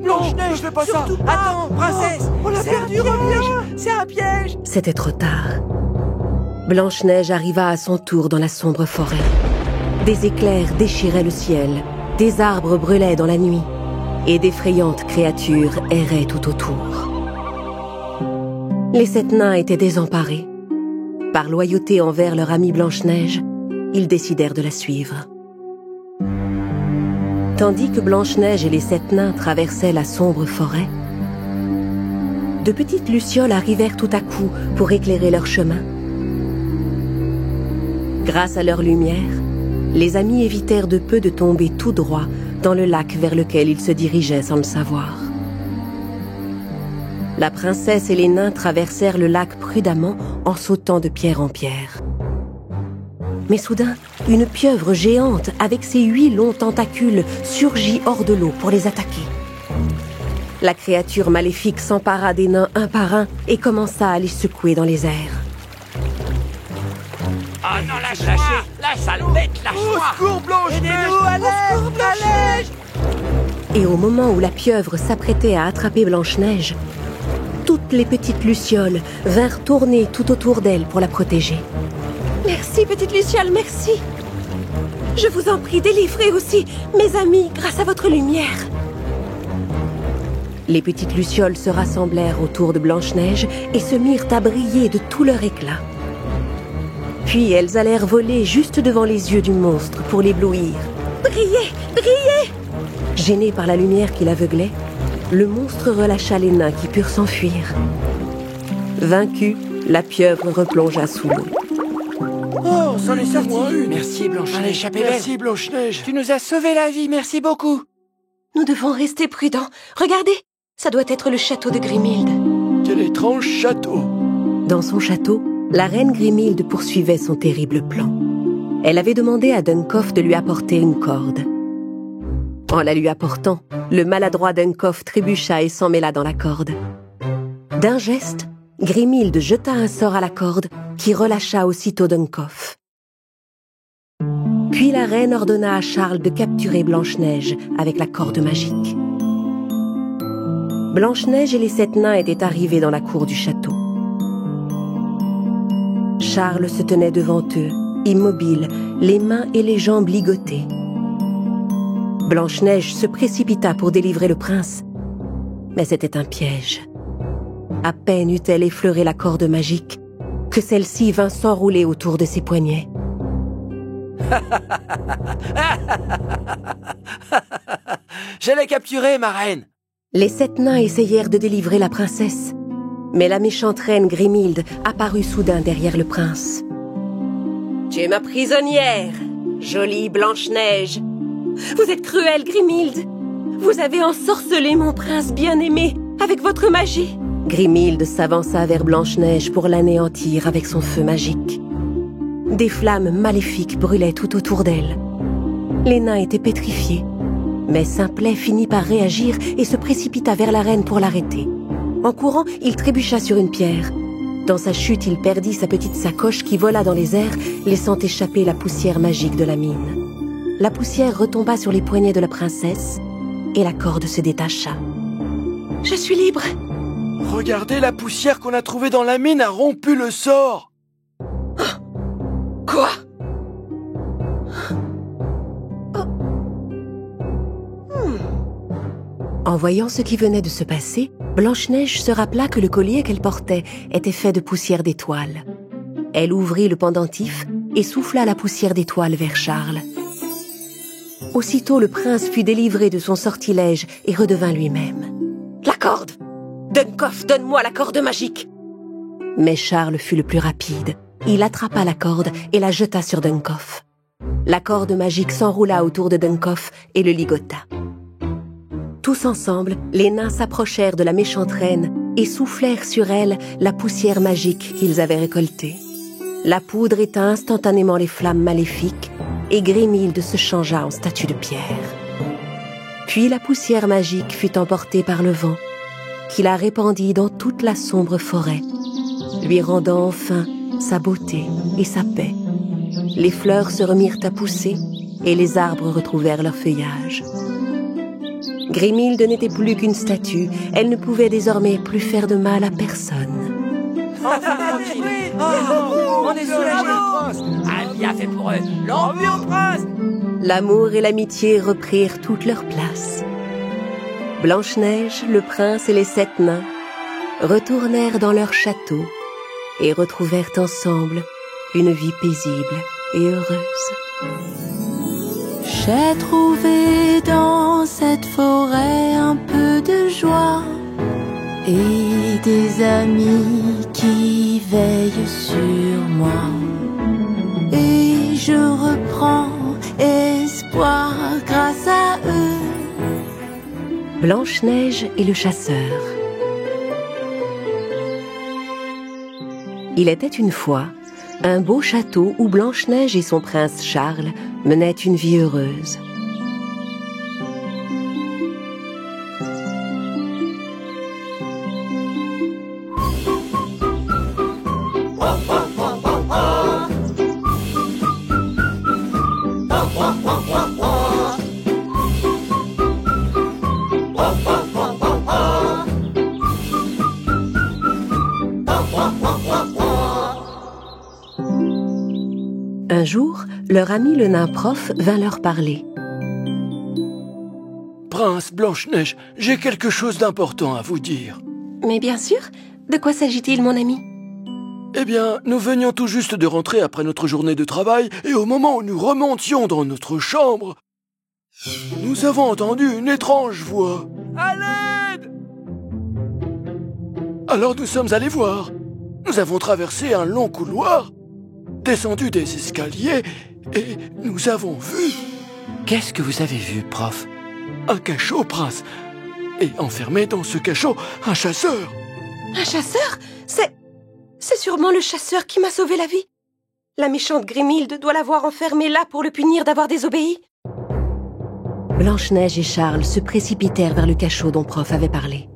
Blanche-Neige, ne fais pas ça! Attends, princesse! On l'a perdu, reviens! C'est un piège! C'était trop tard. Blanche-Neige arriva à son tour dans la sombre forêt. Des éclairs déchiraient le ciel, des arbres brûlaient dans la nuit, et d'effrayantes créatures erraient tout autour. Les 7 nains étaient désemparés. Par loyauté envers leur amie Blanche-Neige, ils décidèrent de la suivre. Tandis que Blanche-Neige et les 7 nains traversaient la sombre forêt, de petites lucioles arrivèrent tout à coup pour éclairer leur chemin. Grâce à leur lumière, les amis évitèrent de peu de tomber tout droit dans le lac vers lequel ils se dirigeaient sans le savoir. La princesse et les nains traversèrent le lac prudemment en sautant de pierre en pierre. Mais soudain, une pieuvre géante avec ses 8 longs tentacules surgit hors de l'eau pour les attaquer. La créature maléfique s'empara des nains un par un et commença à les secouer dans les airs. Oh non, lâche-moi! La sale bête, lâche-moi! Au secours, Blanche-Neige! Aidez-nous, à l'aide! À l'aide! Et au moment où la pieuvre s'apprêtait à attraper Blanche-Neige, toutes les petites lucioles vinrent tourner tout autour d'elle pour la protéger. Merci, petite luciole, merci. Je vous en prie, délivrez aussi mes amis grâce à votre lumière. Les petites lucioles se rassemblèrent autour de Blanche-Neige et se mirent à briller de tout leur éclat. Puis elles allèrent voler juste devant les yeux du monstre pour l'éblouir. Brillez, brillez! Gêné par la lumière qui l'aveuglait, le monstre relâcha les nains qui purent s'enfuir. Vaincu, la pieuvre replongea sous l'eau. Oh, on s'en est sorti. Moi, une. Merci Blanche-Neige. Allez, Échappée belle. merci Blanche-Neige. Tu nous as sauvé la vie, merci beaucoup. Nous devons rester prudents. Regardez, ça doit être le château de Grimhilde. Quel étrange château. Dans son château, la reine Grimhilde poursuivait son terrible plan. Elle avait demandé à Duncoff de lui apporter une corde. En la lui apportant, le maladroit Duncoff trébucha et s'emmêla dans la corde. D'un geste, Grimhilde jeta un sort à la corde qui relâcha aussitôt Duncoff. Puis la reine ordonna à Charles de capturer Blanche-Neige avec la corde magique. Blanche-Neige et les 7 nains étaient arrivés dans la cour du château. Charles se tenait devant eux, immobile, les mains et les jambes ligotées. Blanche-Neige se précipita pour délivrer le prince, mais c'était un piège. À peine eut-elle effleuré la corde magique que celle-ci vint s'enrouler autour de ses poignets. Je l'ai capturée, ma reine. Les 7 nains essayèrent de délivrer la princesse, mais la méchante reine Grimhilde apparut soudain derrière le prince. « Tu es ma prisonnière, jolie Blanche-Neige. Vous êtes cruelle, Grimhilde. Vous avez ensorcelé mon prince bien-aimé avec votre magie. » Grimhilde s'avança vers Blanche-Neige pour l'anéantir avec son feu magique. Des flammes maléfiques brûlaient tout autour d'elle. Les nains étaient pétrifiés, mais Simplet finit par réagir et se précipita vers la reine pour l'arrêter. En courant, il trébucha sur une pierre. Dans sa chute, il perdit sa petite sacoche qui vola dans les airs, laissant échapper la poussière magique de la mine. La poussière retomba sur les poignets de la princesse et la corde se détacha. « Je suis libre !» Regardez, la poussière qu'on a trouvée dans la mine a rompu le sort. Quoi? En voyant ce qui venait de se passer, Blanche-Neige se rappela que le collier qu'elle portait était fait de poussière d'étoiles. Elle ouvrit le pendentif et souffla la poussière d'étoiles vers Charles. Aussitôt, le prince fut délivré de son sortilège et redevint lui-même. « La corde! Duncoff, donne-moi la corde magique !» Mais Charles fut le plus rapide. Il attrapa la corde et la jeta sur Duncoff. La corde magique s'enroula autour de Duncoff et le ligota. Tous ensemble, les nains s'approchèrent de la méchante reine et soufflèrent sur elle la poussière magique qu'ils avaient récoltée. La poudre éteint instantanément les flammes maléfiques et Grimhilde se changea en statue de pierre. Puis la poussière magique fut emportée par le vent, qui la répandit dans toute la sombre forêt, lui rendant enfin sa beauté et sa paix. Les fleurs se remirent à pousser et les arbres retrouvèrent leur feuillage. Grimhilde n'était plus qu'une statue, elle ne pouvait désormais plus faire de mal à personne. On est soulagés. Ah, bien fait pour eux. L'envie au prince. L'amour et l'amitié reprirent toute leur place. Blanche-Neige, le prince et les 7 nains retournèrent dans leur château et retrouvèrent ensemble une vie paisible et heureuse. J'ai trouvé dans cette forêt un peu de joie et des amis qui veillent sur moi. Et je reprends espoir grâce à eux. Blanche-Neige et le chasseur. Il était une fois un beau château où Blanche-Neige et son prince Charles menaient une vie heureuse. Un jour, leur ami le nain prof vint leur parler. « Prince, Blanche-Neige, j'ai quelque chose d'important à vous dire. » « Mais bien sûr, de quoi s'agit-il, mon ami ?»« Eh bien, nous venions tout juste de rentrer après notre journée de travail, et au moment où nous remontions dans notre chambre, Nous avons entendu une étrange voix. À l'aide! Alors nous sommes allés voir. Nous avons traversé un long couloir, descendu des escaliers et nous avons vu Qu'est-ce que vous avez vu, prof? un cachot, prince. Et enfermé dans ce cachot, un chasseur. Un chasseur? C'est sûrement le chasseur qui m'a sauvé la vie. La méchante Grimhilde doit l'avoir enfermé là pour le punir d'avoir désobéi. Blanche-Neige et Charles se précipitèrent vers le cachot dont Prof avait parlé.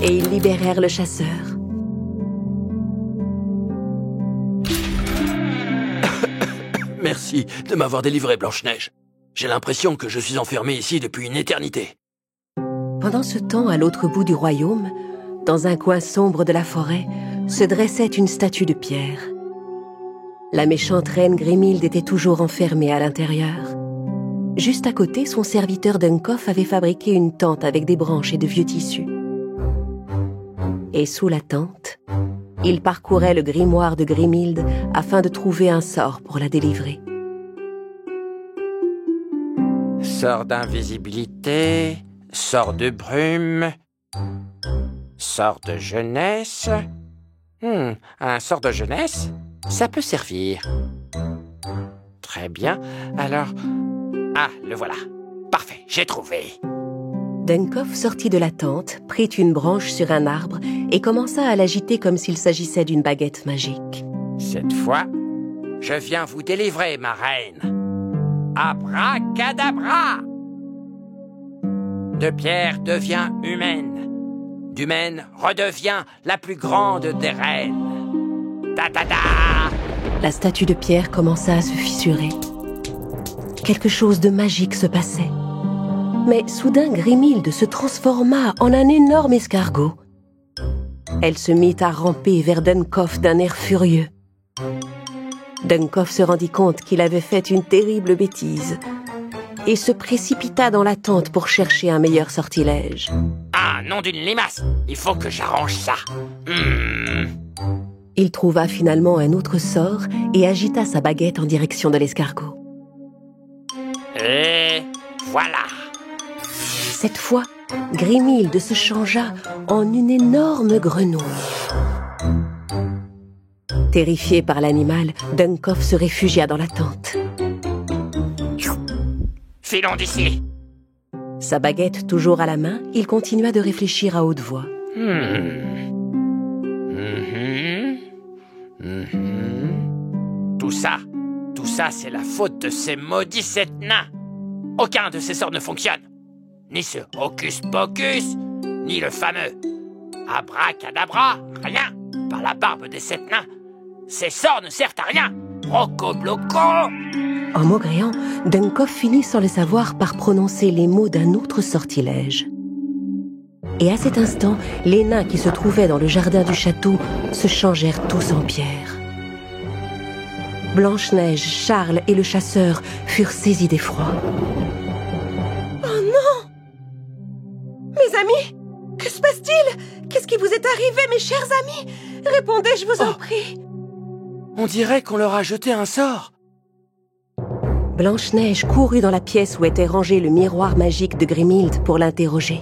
Et ils libérèrent le chasseur. Merci de m'avoir délivré, Blanche-Neige. J'ai l'impression que je suis enfermé ici depuis une éternité. Pendant ce temps, à l'autre bout du royaume, dans un coin sombre de la forêt, se dressait une statue de pierre. La méchante reine Grimhilde était toujours enfermée à l'intérieur. Juste à côté, son serviteur Dunkoff avait fabriqué une tente avec des branches et de vieux tissus. Et sous la tente, il parcourait le grimoire de Grimhilde afin de trouver un sort pour la délivrer. Sort d'invisibilité, sort de brume, sort de jeunesse. Un sort de jeunesse, ça peut servir. Très bien, alors... Ah, le voilà. Parfait, j'ai trouvé. Dunkoff sortit de la tente, prit une branche sur un arbre et commença à l'agiter comme s'il s'agissait d'une baguette magique. Cette fois, je viens vous délivrer, ma reine. Abracadabra! De pierre devient humaine. D'humaine redevient la plus grande des reines. Ta-ta-ta! La statue de pierre commença à se fissurer. Quelque chose de magique se passait. Mais soudain, Grimhilde se transforma en un énorme escargot. Elle se mit à ramper vers Dunkoff d'un air furieux. Dunkoff se rendit compte qu'il avait fait une terrible bêtise et se précipita dans la tente pour chercher un meilleur sortilège. Ah, nom d'une limace! Il faut que j'arrange ça. Il trouva finalement un autre sort et agita sa baguette en direction de l'escargot. Et voilà! Cette fois, Grimhilde se changea en une énorme grenouille. Terrifié par l'animal, Dunkoff se réfugia dans la tente. Filons d'ici! Sa baguette toujours à la main, il continua de réfléchir à haute voix. Tout ça, c'est la faute de ces maudits sept nains. Aucun de ces sorts ne fonctionne. Ni ce hocus pocus, ni le fameux abracadabra, rien. Par la barbe des sept nains, ces sorts ne servent à rien. Rocobloco! En maugréant, Dunkoff finit sans le savoir par prononcer les mots d'un autre sortilège. Et à cet instant, les nains qui se trouvaient dans le jardin du château se changèrent tous en pierre. Blanche-Neige, Charles et le chasseur furent saisis d'effroi. Oh non! Mes amis, que se passe-t-il? Qu'est-ce qui vous est arrivé, mes chers amis? Répondez, je vous en prie. On dirait qu'on leur a jeté un sort. Blanche-Neige courut dans la pièce où était rangé le miroir magique de Grimhilde pour l'interroger.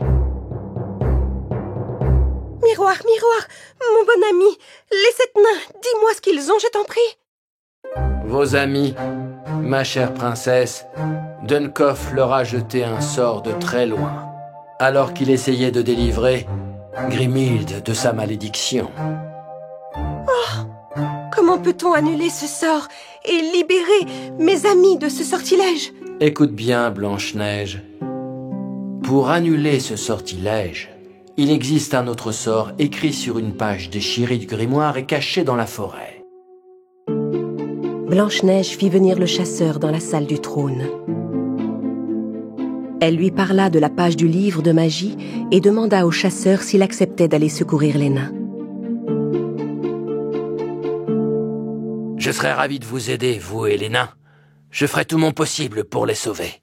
Miroir, miroir, mon bon ami, les sept nains, dis-moi ce qu'ils ont, je t'en prie. Vos amis, ma chère princesse, Dunkoff leur a jeté un sort de très loin, alors qu'il essayait de délivrer Grimhilde de sa malédiction. Oh, comment peut-on annuler ce sort et libérer mes amis de ce sortilège? Écoute bien, Blanche-Neige. Pour annuler ce sortilège, il existe un autre sort écrit sur une page déchirée du grimoire et caché dans la forêt. Blanche-Neige fit venir le chasseur dans la salle du trône. Elle lui parla de la page du livre de magie et demanda au chasseur s'il acceptait d'aller secourir les nains. Je serais ravi de vous aider, vous et les nains. Je ferai tout mon possible pour les sauver.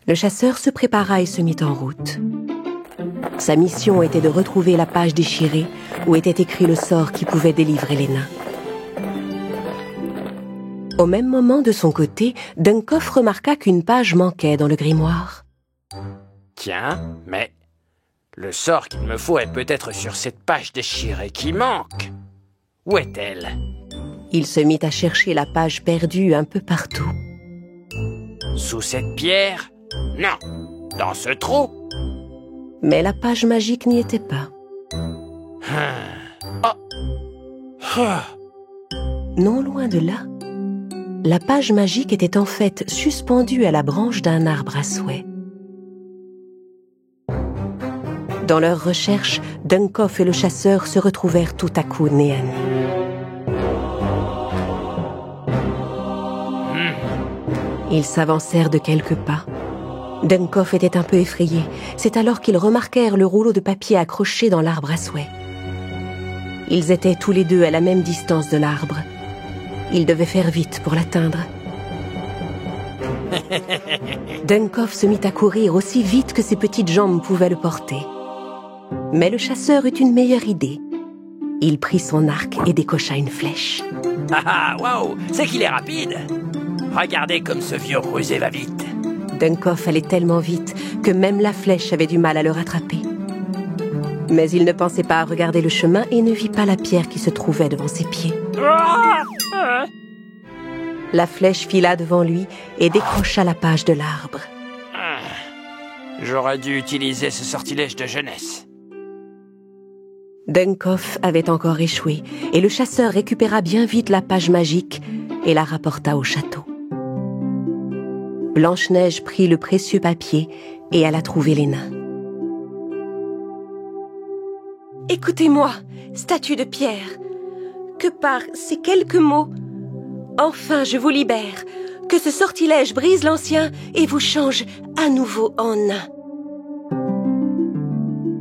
Le chasseur se prépara et se mit en route. Sa mission était de retrouver la page déchirée où était écrit le sort qui pouvait délivrer les nains. Au même moment, de son côté, Dunkoff remarqua qu'une page manquait dans le grimoire. Tiens, mais le sort qu'il me faut est peut-être sur cette page déchirée qui manque. Où est-elle? Il se mit à chercher la page perdue un peu partout. Sous cette pierre? Non. Dans ce trou? Mais la page magique n'y était pas. Non loin de là, la page magique était en fait suspendue à la branche d'un arbre à souhait. Dans leurs recherches, Dunkoff et le chasseur se retrouvèrent tout à coup nez à nez. Ils s'avancèrent de quelques pas. Dunkoff était un peu effrayé. C'est alors qu'ils remarquèrent le rouleau de papier accroché dans l'arbre à souhait. Ils étaient tous les deux à la même distance de l'arbre. Ils devaient faire vite pour l'atteindre. Dunkoff se mit à courir aussi vite que ses petites jambes pouvaient le porter. Mais le chasseur eut une meilleure idée. Il prit son arc et décocha une flèche. Ah, waouh, c'est qu'il est rapide. Regardez comme ce vieux rusé va vite. Dunkoff allait tellement vite que même la flèche avait du mal à le rattraper. Mais il ne pensait pas à regarder le chemin et ne vit pas la pierre qui se trouvait devant ses pieds. La flèche fila devant lui et décrocha la page de l'arbre. J'aurais dû utiliser ce sortilège de jeunesse. Dunkoff avait encore échoué et le chasseur récupéra bien vite la page magique et la rapporta au château. Blanche-Neige prit le précieux papier et alla trouver les nains. « Écoutez-moi, statue de pierre, que par ces quelques mots, enfin je vous libère, que ce sortilège brise l'ancien et vous change à nouveau en nain. »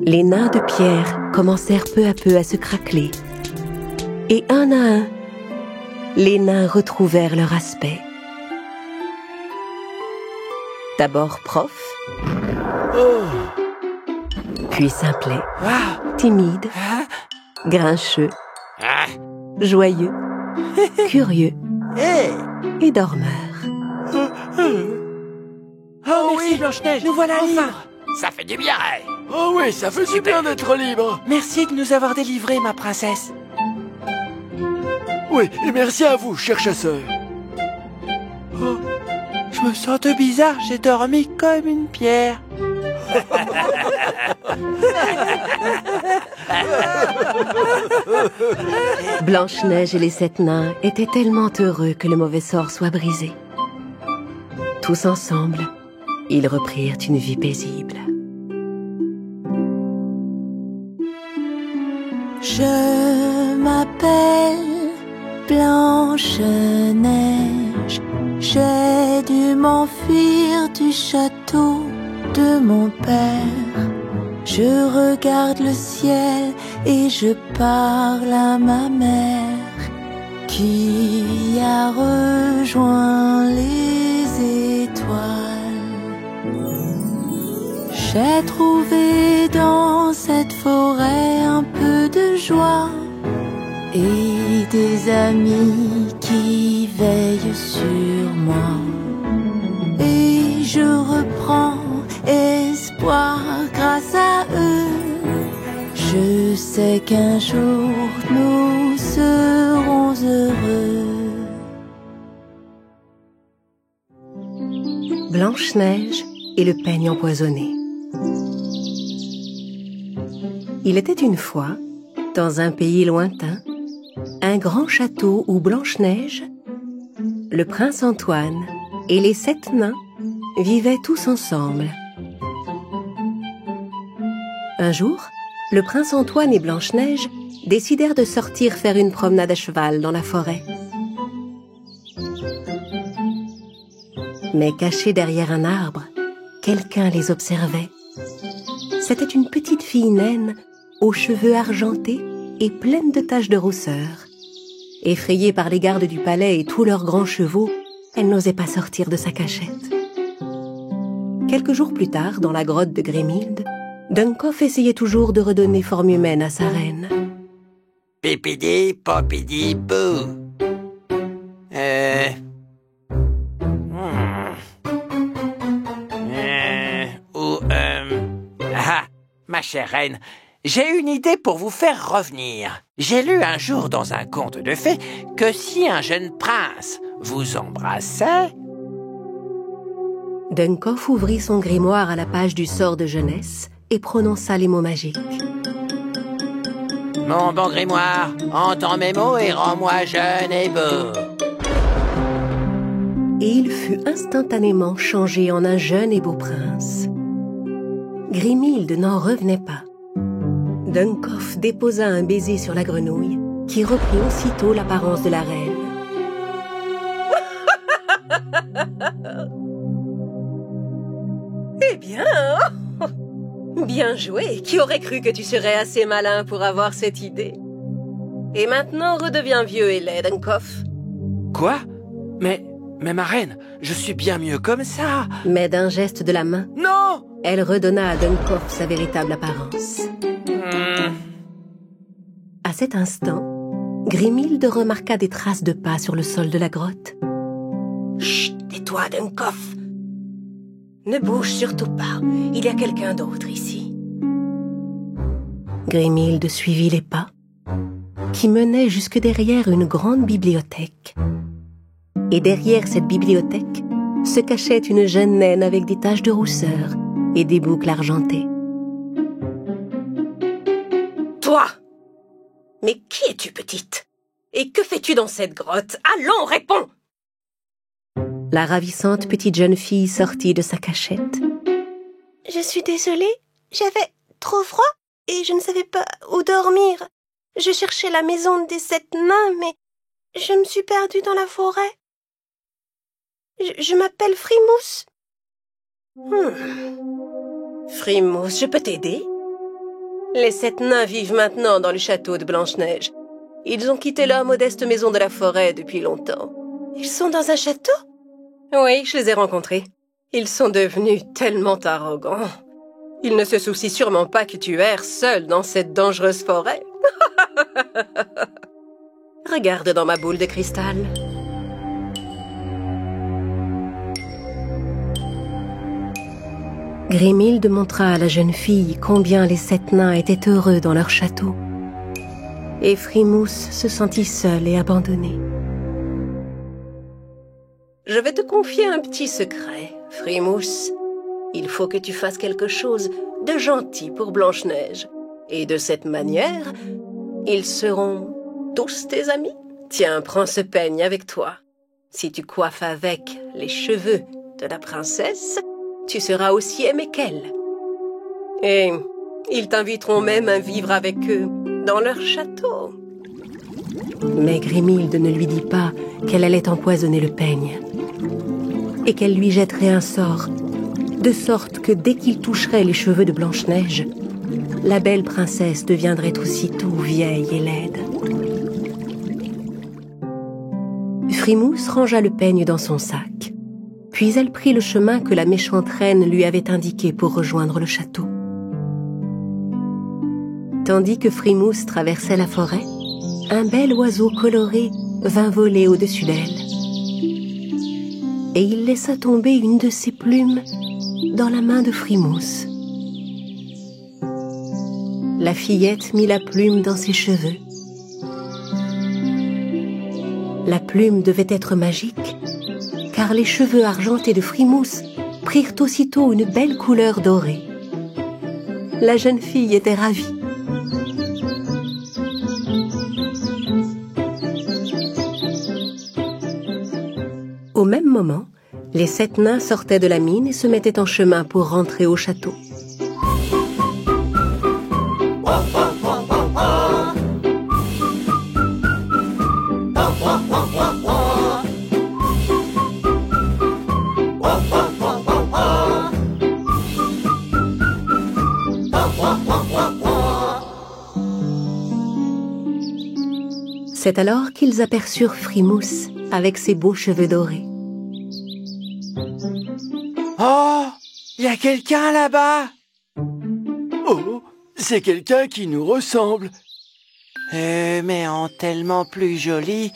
Les nains de pierre commencèrent peu à peu à se craqueler. Et un à un, les nains retrouvèrent leur aspect. D'abord Prof, puis Simplet, timide, grincheux, joyeux, curieux et dormeur. Oh merci Blanche-Neige, nous voilà libres. Ça fait du bien. Oh oui, ça fait du bien d'être libre. Merci de nous avoir délivrés, ma princesse. Oui, et merci à vous, cher chasseur. Oh, je me sens tout bizarre, j'ai dormi comme une pierre. Blanche-Neige et les 7 nains étaient tellement heureux que le mauvais sort soit brisé. Tous ensemble, ils reprirent une vie paisible. Je m'appelle Blanche-Neige. J'ai dû m'enfuir du château de mon père. Je regarde le ciel et je parle à ma mère qui a rejoint les étoiles. J'ai trouvé dans cette forêt un peu de joie et des amis qui veillent sur moi. Et je reprends espoir grâce à eux. Je sais qu'un jour nous serons heureux. Blanche-Neige et le peigne empoisonné. Il était une fois, dans un pays lointain, un grand château où Blanche-Neige, le prince Antoine et les 7 nains vivaient tous ensemble. Un jour, le prince Antoine et Blanche-Neige décidèrent de sortir faire une promenade à cheval dans la forêt. Mais cachés derrière un arbre, quelqu'un les observait. C'était une petite fille naine aux cheveux argentés et pleine de taches de rousseur. Effrayée par les gardes du palais et tous leurs grands chevaux, elle n'osait pas sortir de sa cachette. Quelques jours plus tard, dans la grotte de Grémilde, Dunkoff essayait toujours de redonner forme humaine à sa reine. Pipidi, popidi, bou. chère reine, j'ai une idée pour vous faire revenir. J'ai lu un jour dans un conte de fées que si un jeune prince vous embrassait... Dunkoff ouvrit son grimoire à la page du sort de jeunesse et prononça les mots magiques. Mon bon grimoire, entends mes mots et rends-moi jeune et beau. Et il fut instantanément changé en un jeune et beau prince. Grimhilde n'en revenait pas. Dunkoff déposa un baiser sur la grenouille, qui reprit aussitôt l'apparence de la reine. Eh bien, bien joué. Qui aurait cru que tu serais assez malin pour avoir cette idée? Et maintenant, redeviens vieux et laid, Dunkoff. Quoi? Mais ma reine, je suis bien mieux comme ça. Mais d'un geste de la main, Non! elle redonna à Dunkoff sa véritable apparence. À cet instant, Grimhilde remarqua des traces de pas sur le sol de la grotte. Chut, tais-toi, Dunkoff. Ne bouge surtout pas, il y a quelqu'un d'autre ici. Grimhilde suivit les pas, qui menaient jusque derrière une grande bibliothèque. Et derrière cette bibliothèque se cachait une jeune naine avec des taches de rousseur et des boucles argentées. Toi! Mais qui es-tu, petite? Et que fais-tu dans cette grotte? Allons, réponds! La ravissante petite jeune fille sortit de sa cachette. Je suis désolée, j'avais trop froid et je ne savais pas où dormir. Je cherchais la maison des 7 nains, mais je me suis perdue dans la forêt. Je m'appelle Frimousse. Frimousse, je peux t'aider? Les 7 nains vivent maintenant dans le château de Blanche-Neige. Ils ont quitté leur modeste maison de la forêt depuis longtemps. Ils sont dans un château? Oui, je les ai rencontrés. Ils sont devenus tellement arrogants. Ils ne se soucient sûrement pas que tu erres seul dans cette dangereuse forêt. Regarde dans ma boule de cristal. Grimhilde montra à la jeune fille combien les 7 nains étaient heureux dans leur château. Et Frimousse se sentit seule et abandonnée. Je vais te confier un petit secret, Frimousse. Il faut que tu fasses quelque chose de gentil pour Blanche-Neige. Et de cette manière, ils seront tous tes amis. Tiens, prends ce peigne avec toi. Si tu coiffes avec les cheveux de la princesse, tu seras aussi aimé qu'elle. Et ils t'inviteront même à vivre avec eux dans leur château. Mais Grimhilde ne lui dit pas qu'elle allait empoisonner le peigne et qu'elle lui jetterait un sort, de sorte que dès qu'il toucherait les cheveux de Blanche-Neige, la belle princesse deviendrait aussitôt vieille et laide. Frimousse rangea le peigne dans son sac, puis elle prit le chemin que la méchante reine lui avait indiqué pour rejoindre le château. Tandis que Frimousse traversait la forêt, un bel oiseau coloré vint voler au-dessus d'elle. Et il laissa tomber une de ses plumes dans la main de Frimousse. La fillette mit la plume dans ses cheveux. La plume devait être magique, car les cheveux argentés de Frimousse prirent aussitôt une belle couleur dorée. La jeune fille était ravie. Au même moment, les 7 nains sortaient de la mine et se mettaient en chemin pour rentrer au château. C'est alors qu'ils aperçurent Frimousse avec ses beaux cheveux dorés. Oh, il y a quelqu'un là-bas. Oh, c'est quelqu'un qui nous ressemble. Mais en tellement plus joli.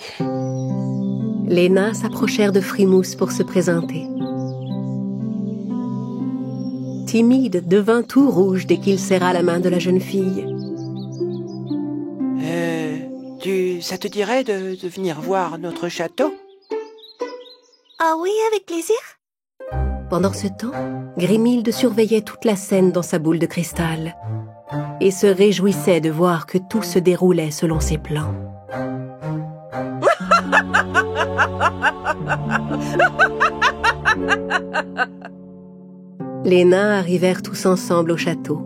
Les nains s'approchèrent de Frimousse pour se présenter. timide devint tout rouge dès qu'il serra la main de la jeune fille. Ça te dirait de venir voir notre château? Ah oui, avec plaisir. Pendant ce temps, Grimhilde surveillait toute la scène dans sa boule de cristal et se réjouissait de voir que tout se déroulait selon ses plans. Les nains arrivèrent tous ensemble au château.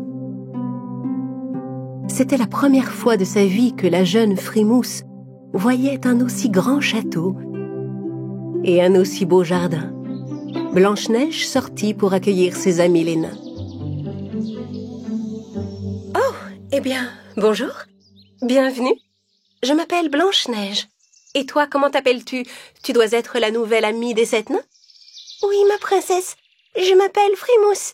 C'était la première fois de sa vie que la jeune Frimousse voyait un aussi grand château et un aussi beau jardin. Blanche-Neige sortit pour accueillir ses amis les nains. « Oh, eh bien, bonjour. Bienvenue. Je m'appelle Blanche-Neige. Et toi, comment t'appelles-tu? Tu dois être la nouvelle amie des 7 nains? » « Oui, ma princesse. Je m'appelle Frimousse.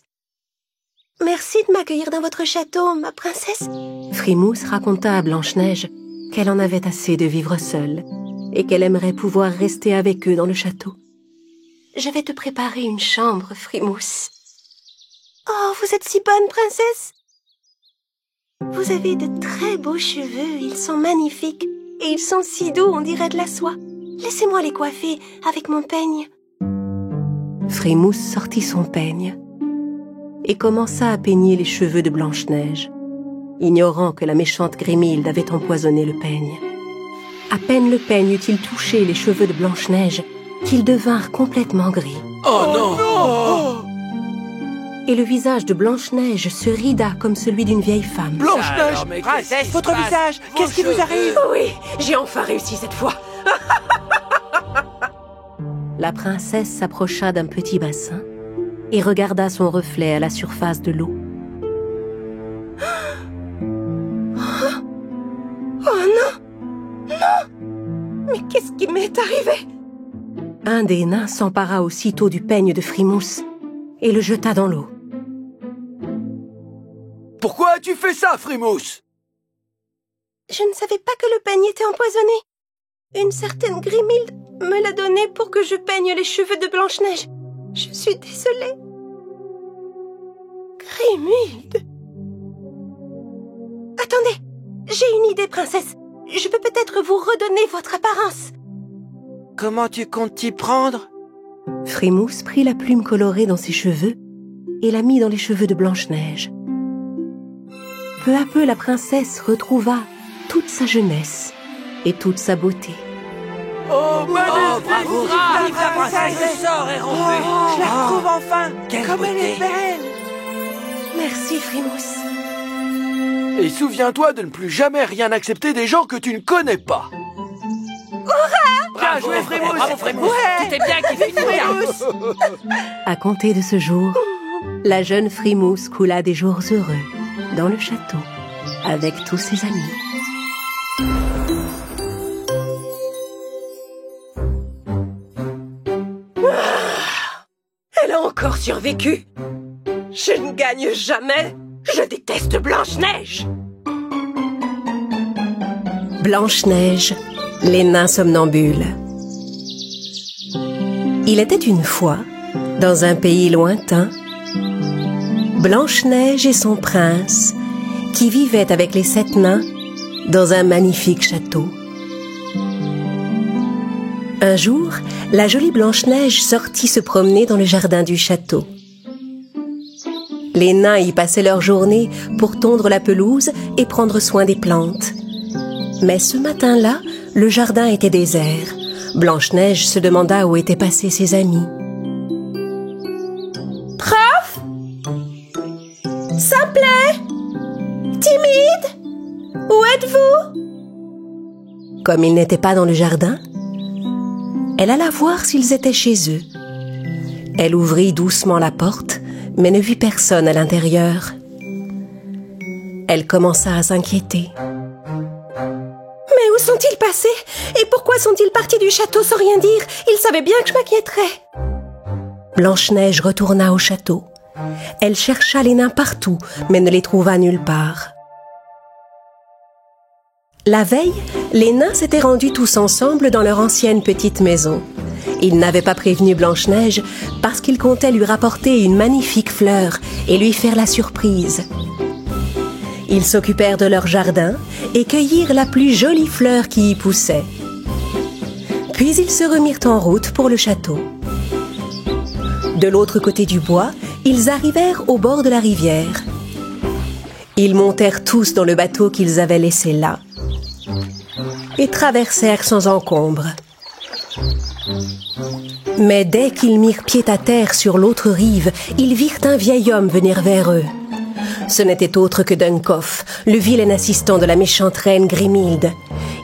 Merci de m'accueillir dans votre château, ma princesse. » Frimousse raconta à Blanche-Neige qu'elle en avait assez de vivre seule et qu'elle aimerait pouvoir rester avec eux dans le château. « Je vais te préparer une chambre, Frimousse. »« Oh, vous êtes si bonne, princesse. Vous avez de très beaux cheveux, ils sont magnifiques et ils sont si doux, on dirait de la soie. Laissez-moi les coiffer avec mon peigne. » Frimousse sortit son peigne et commença à peigner les cheveux de Blanche-Neige, ignorant que la méchante Grimhilde avait empoisonné le peigne. À peine le peigne eut-il touché les cheveux de Blanche-Neige qu'ils devinrent complètement gris. Oh non, non. Et le visage de Blanche-Neige se rida comme celui d'une vieille femme. Blanche-Neige, Princesse, votre visage, qu'est-ce qui vous arrive? Oui, j'ai enfin réussi cette fois. La princesse s'approcha d'un petit bassin et regarda son reflet à la surface de l'eau. Oh non! Non! Mais qu'est-ce qui m'est arrivé? Un des nains s'empara aussitôt du peigne de Frimousse et le jeta dans l'eau. Pourquoi as-tu fait ça, Frimousse? Je ne savais pas que le peigne était empoisonné. Une certaine Grimhilde me l'a donné pour que je peigne les cheveux de Blanche-Neige. Je suis désolée. Grimhilde. Attendez, j'ai une idée, princesse. Je peux peut-être vous redonner votre apparence. Comment tu comptes t'y prendre? Frimousse prit la plume colorée dans ses cheveux et la mit dans les cheveux de Blanche-Neige. Peu à peu, la princesse retrouva toute sa jeunesse et toute sa beauté. Oh, magnifique! Bravo, vive la princesse, le sort est rompu. Je la retrouve enfin. Comme elle est belle. Merci, Frimousse. Et souviens-toi de ne plus jamais rien accepter des gens que tu ne connais pas. Bien joué, Frimousse. Bravo, Frimousse. Ouais. Tout est bien qui finit bien. À compter de ce jour, la jeune Frimousse coula des jours heureux dans le château avec tous ses amis. Elle a encore survécu. Je ne gagne jamais. Je déteste Blanche-Neige. Blanche-Neige, les nains somnambules. Il était une fois, dans un pays lointain, Blanche-Neige et son prince qui vivaient avec les 7 nains dans un magnifique château. Un jour, la jolie Blanche-Neige sortit se promener dans le jardin du château. Les nains y passaient leur journée pour tondre la pelouse et prendre soin des plantes. Mais ce matin-là, le jardin était désert. Blanche-Neige se demanda où étaient passés ses amis. Prof? Simplet? Timide? Où êtes-vous? Comme ils n'étaient pas dans le jardin, elle alla voir s'ils étaient chez eux. Elle ouvrit doucement la porte, mais ne vit personne à l'intérieur. Elle commença à s'inquiéter. Mais où sont-ils passés? Et pourquoi sont-ils partis du château sans rien dire? Ils savaient bien que je m'inquiéterais. Blanche-Neige retourna au château. Elle chercha les nains partout, mais ne les trouva nulle part. La veille, les nains s'étaient rendus tous ensemble dans leur ancienne petite maison. Il n'avait pas prévenu Blanche-Neige parce qu'il comptait lui rapporter une magnifique fleur et lui faire la surprise. Ils s'occupèrent de leur jardin et cueillirent la plus jolie fleur qui y poussait. Puis ils se remirent en route pour le château. De l'autre côté du bois, ils arrivèrent au bord de la rivière. Ils montèrent tous dans le bateau qu'ils avaient laissé là et traversèrent sans encombre. Mais dès qu'ils mirent pied à terre sur l'autre rive, ils virent un vieil homme venir vers eux. Ce n'était autre que Duncoff, le vilain assistant de la méchante reine Grimhilde.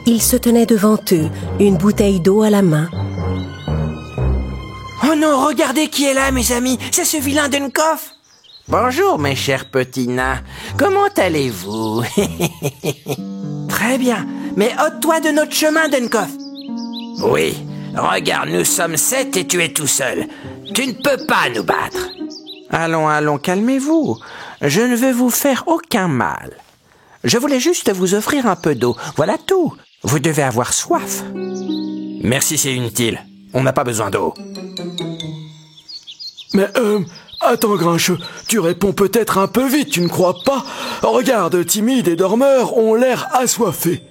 Il se tenait devant eux, une bouteille d'eau à la main. Oh non, regardez qui est là, mes amis. C'est ce vilain Duncoff. Bonjour, mes chers petits nains. Comment allez-vous? Très bien. Mais ôte-toi de notre chemin, Duncoff. Oui. Regarde, nous sommes 7 et tu es tout seul. Tu ne peux pas nous battre. Allons, allons, calmez-vous. Je ne veux vous faire aucun mal. Je voulais juste vous offrir un peu d'eau. Voilà tout. Vous devez avoir soif. Merci, c'est inutile. On n'a pas besoin d'eau. Mais, attends, Grincheux, tu réponds peut-être un peu vite, tu ne crois pas? Regarde, Timide et Dormeur ont l'air assoiffés.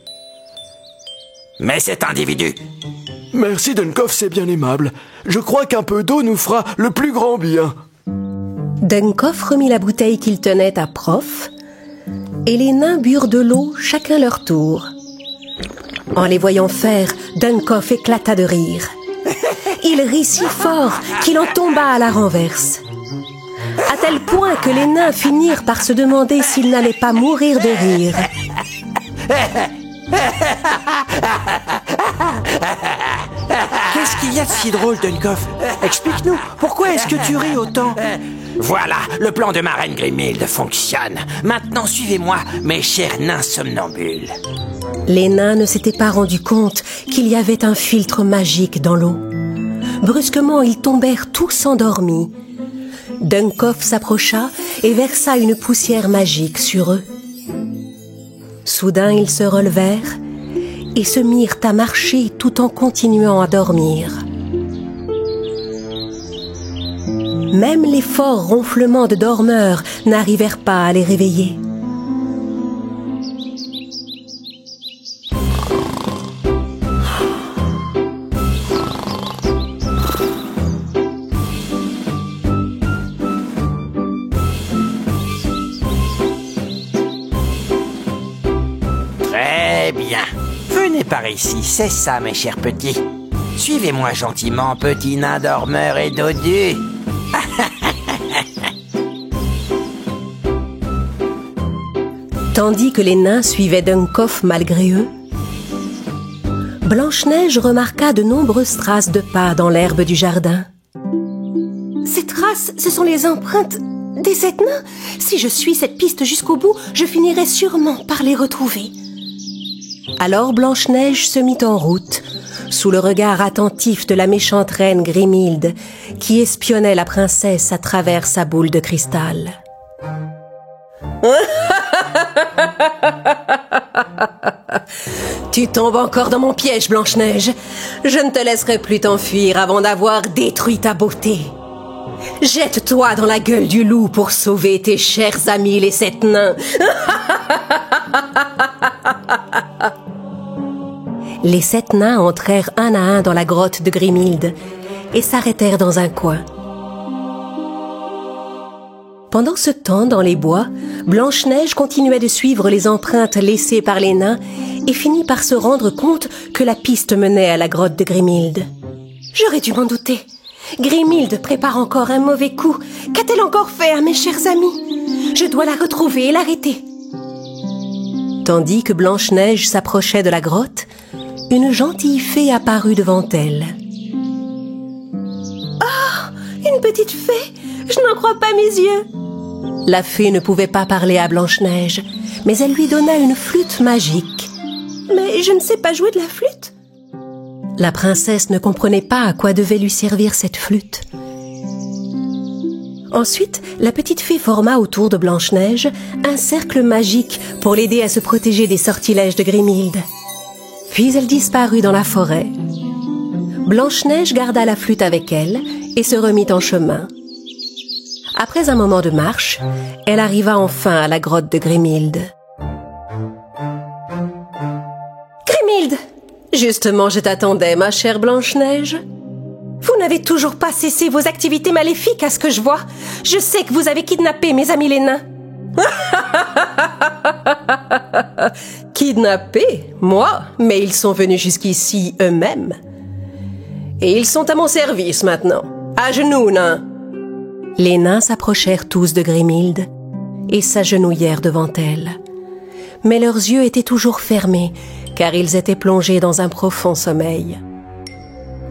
Mais cet individu... Merci, Duncoff, c'est bien aimable. Je crois qu'un peu d'eau nous fera le plus grand bien. Duncoff remit la bouteille qu'il tenait à Prof, et les nains burent de l'eau chacun leur tour. En les voyant faire, Duncoff éclata de rire. Il rit si fort qu'il en tomba à la renverse. À tel point que les nains finirent par se demander s'ils n'allaient pas mourir de rire. Qu'est-ce qu'il y a de si drôle, Duncoff? Explique-nous, pourquoi est-ce que tu ris autant? Voilà, le plan de ma reine Grimhilde fonctionne. Maintenant, suivez-moi, mes chers nains somnambules. Les nains ne s'étaient pas rendus compte qu'il y avait un filtre magique dans l'eau. Brusquement, ils tombèrent tous endormis. Duncoff s'approcha et versa une poussière magique sur eux. Soudain, ils se relevèrent et se mirent à marcher tout en continuant à dormir. Même les forts ronflements de Dormeur n'arrivèrent pas à les réveiller. Très bien. Venez par ici, c'est ça, mes chers petits. Suivez-moi gentiment, petit nain Dormeur et dodu. Tandis que les nains suivaient Duncoff malgré eux, Blanche-Neige remarqua de nombreuses traces de pas dans l'herbe du jardin. Ces traces, ce sont les empreintes des 7 nains. Si je suis cette piste jusqu'au bout, je finirai sûrement par les retrouver. Alors Blanche-Neige se mit en route, sous le regard attentif de la méchante reine Grimhilde, qui espionnait la princesse à travers sa boule de cristal. Tu tombes encore dans mon piège, Blanche-Neige. Je ne te laisserai plus t'enfuir avant d'avoir détruit ta beauté. Jette-toi dans la gueule du loup pour sauver tes chers amis les 7 nains. Les 7 nains entrèrent un à un dans la grotte de Grimhilde et s'arrêtèrent dans un coin. Pendant ce temps, dans les bois, Blanche-Neige continuait de suivre les empreintes laissées par les nains et finit par se rendre compte que la piste menait à la grotte de Grimhilde. J'aurais dû m'en douter. Grimhilde prépare encore un mauvais coup. Qu'a-t-elle encore fait à mes chers amis? Je dois la retrouver et l'arrêter. Tandis que Blanche-Neige s'approchait de la grotte, une gentille fée apparut devant elle. Oh, une petite fée! Je n'en crois pas mes yeux. La fée ne pouvait pas parler à Blanche-Neige, mais elle lui donna une flûte magique. Mais je ne sais pas jouer de la flûte. La princesse ne comprenait pas à quoi devait lui servir cette flûte. Ensuite, la petite fée forma autour de Blanche-Neige un cercle magique pour l'aider à se protéger des sortilèges de Grimhilde. Puis elle disparut dans la forêt. Blanche-Neige garda la flûte avec elle et se remit en chemin. Après un moment de marche, elle arriva enfin à la grotte de Grimhilde. Grimhilde! Justement, je t'attendais, ma chère Blanche-Neige. Vous n'avez toujours pas cessé vos activités maléfiques, à ce que je vois. Je sais que vous avez kidnappé mes amis les nains. Kidnappé? Moi? Mais ils sont venus jusqu'ici eux-mêmes. Et ils sont à mon service maintenant. À genoux, nains! Les nains s'approchèrent tous de Grimhilde et s'agenouillèrent devant elle. Mais leurs yeux étaient toujours fermés, car ils étaient plongés dans un profond sommeil.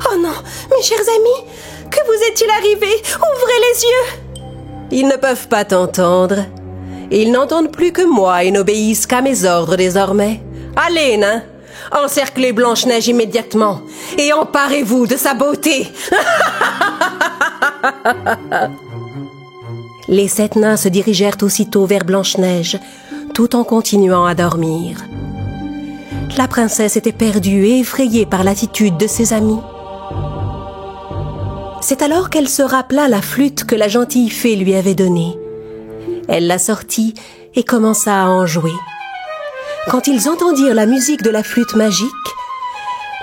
« Oh non, mes chers amis, que vous est-il arrivé? Ouvrez les yeux !» Ils ne peuvent pas t'entendre. Ils n'entendent plus que moi et n'obéissent qu'à mes ordres désormais. Allez, nains, encerclez Blanche-Neige immédiatement et emparez-vous de sa beauté. Les 7 nains se dirigèrent aussitôt vers Blanche-Neige, tout en continuant à dormir. La princesse était perdue et effrayée par l'attitude de ses amis. C'est alors qu'elle se rappela la flûte que la gentille fée lui avait donnée. Elle la sortit et commença à en jouer. Quand ils entendirent la musique de la flûte magique,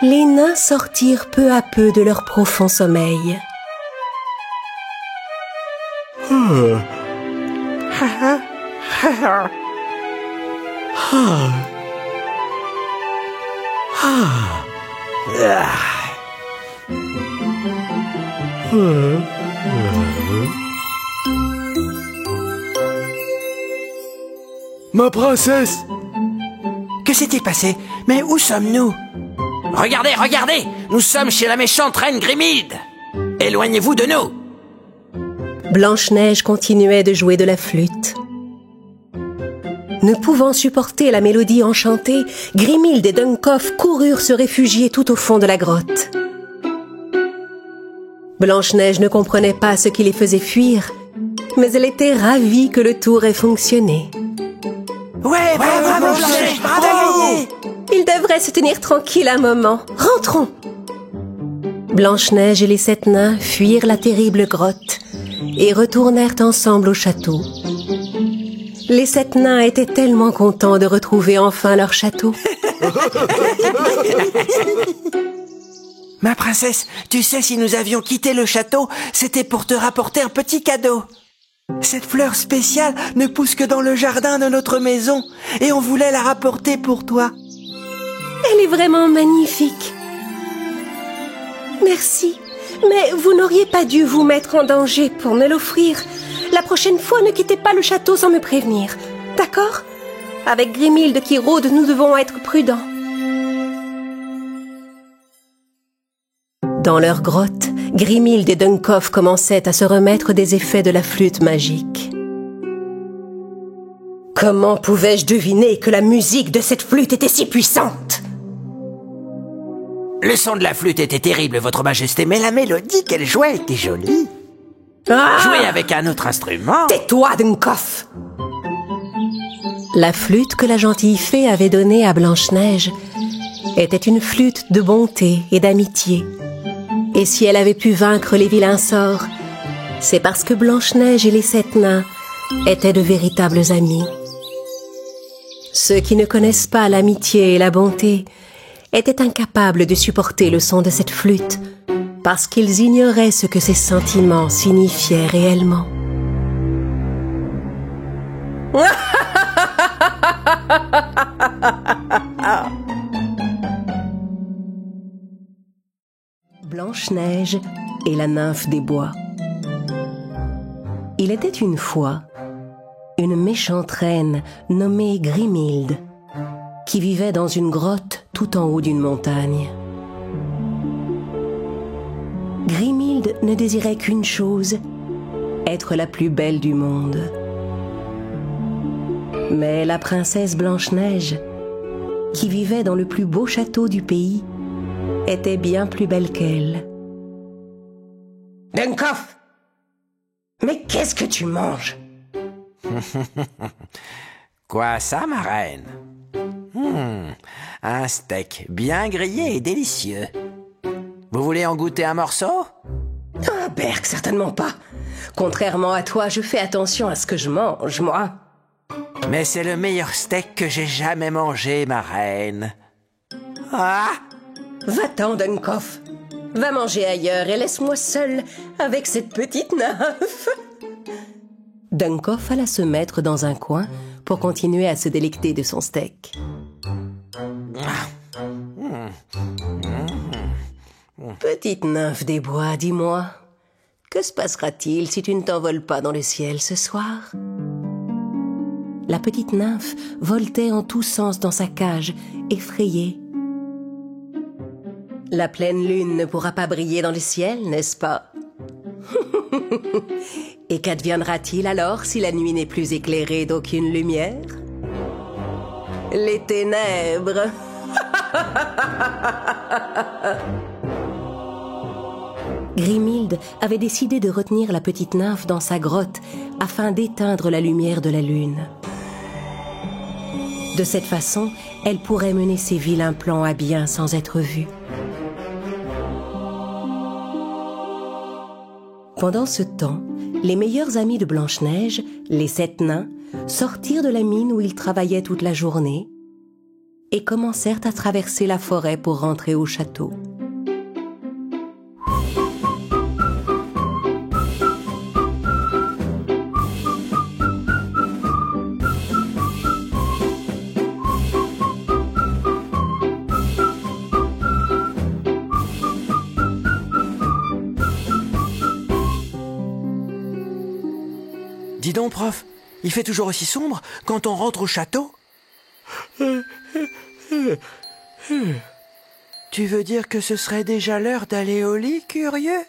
les nains sortirent peu à peu de leur profond sommeil. Ma princesse! Que s'est-il passé? Mais où sommes-nous? Regardez, regardez! Nous sommes chez la méchante reine Grimhilde! Éloignez-vous de nous! Blanche-Neige continuait de jouer de la flûte. Ne pouvant supporter la mélodie enchantée, Grimhilde et Dunkoff coururent se réfugier tout au fond de la grotte. Blanche-Neige ne comprenait pas ce qui les faisait fuir, mais elle était ravie que le tour ait fonctionné. Ouais, bravo Blanche-Neige, bravo! Ils devraient se tenir tranquilles un moment. Rentrons! Blanche-Neige et les 7 nains fuirent la terrible grotte et retournèrent ensemble au château. Les 7 nains étaient tellement contents de retrouver enfin leur château. Ma princesse, tu sais, si nous avions quitté le château, c'était pour te rapporter un petit cadeau. Cette fleur spéciale ne pousse que dans le jardin de notre maison, et on voulait la rapporter pour toi. Elle est vraiment magnifique. Merci, mais vous n'auriez pas dû vous mettre en danger pour me l'offrir. La prochaine fois, ne quittez pas le château sans me prévenir. D'accord? Avec Grimhilde qui rôde, nous devons être prudents. Dans leur grotte, Grimhilde et Dunkoff commençaient à se remettre des effets de la flûte magique. Comment pouvais-je deviner que la musique de cette flûte était si puissante? Le son de la flûte était terrible, votre majesté, mais la mélodie qu'elle jouait était jolie. Ah! Jouer avec un autre instrument... Tais-toi, Dunkoff! La flûte que la gentille fée avait donnée à Blanche-Neige était une flûte de bonté et d'amitié. Et si elle avait pu vaincre les vilains sorts, c'est parce que Blanche-Neige et les 7 nains étaient de véritables amis. Ceux qui ne connaissent pas l'amitié et la bonté étaient incapables de supporter le son de cette flûte parce qu'ils ignoraient ce que ces sentiments signifiaient réellement. Blanche-Neige et la nymphe des bois. Il était une fois une méchante reine nommée Grimhilde qui vivait dans une grotte tout en haut d'une montagne. Grimhilde ne désirait qu'une chose, être la plus belle du monde. Mais la princesse Blanche-Neige, qui vivait dans le plus beau château du pays, était bien plus belle qu'elle. Dunkoff! Mais qu'est-ce que tu manges? Quoi ça, ma reine? Un steak bien grillé et délicieux. Vous voulez en goûter un morceau? Ah, Berk, certainement pas. Contrairement à toi, je fais attention à ce que je mange, moi. Mais c'est le meilleur steak que j'ai jamais mangé, ma reine. Ah! Va-t'en, Dunkoff. Va manger ailleurs et laisse-moi seule avec cette petite nymphe. Dunkoff alla se mettre dans un coin pour continuer à se délecter de son steak. Petite nymphe des bois, dis-moi, que se passera-t-il si tu ne t'envoles pas dans le ciel ce soir? La petite nymphe voltait en tous sens dans sa cage, effrayée. La pleine lune ne pourra pas briller dans le ciel, n'est-ce pas? Et qu'adviendra-t-il alors si la nuit n'est plus éclairée d'aucune lumière? Les ténèbres. Grimhilde avait décidé de retenir la petite nymphe dans sa grotte afin d'éteindre la lumière de la lune. De cette façon, elle pourrait mener ses vilains plans à bien sans être vue. Pendant ce temps, les meilleurs amis de Blanche-Neige, les 7 nains, sortirent de la mine où ils travaillaient toute la journée et commencèrent à traverser la forêt pour rentrer au château. Dis donc, prof, il fait toujours aussi sombre quand on rentre au château? Tu veux dire que ce serait déjà l'heure d'aller au lit, curieux?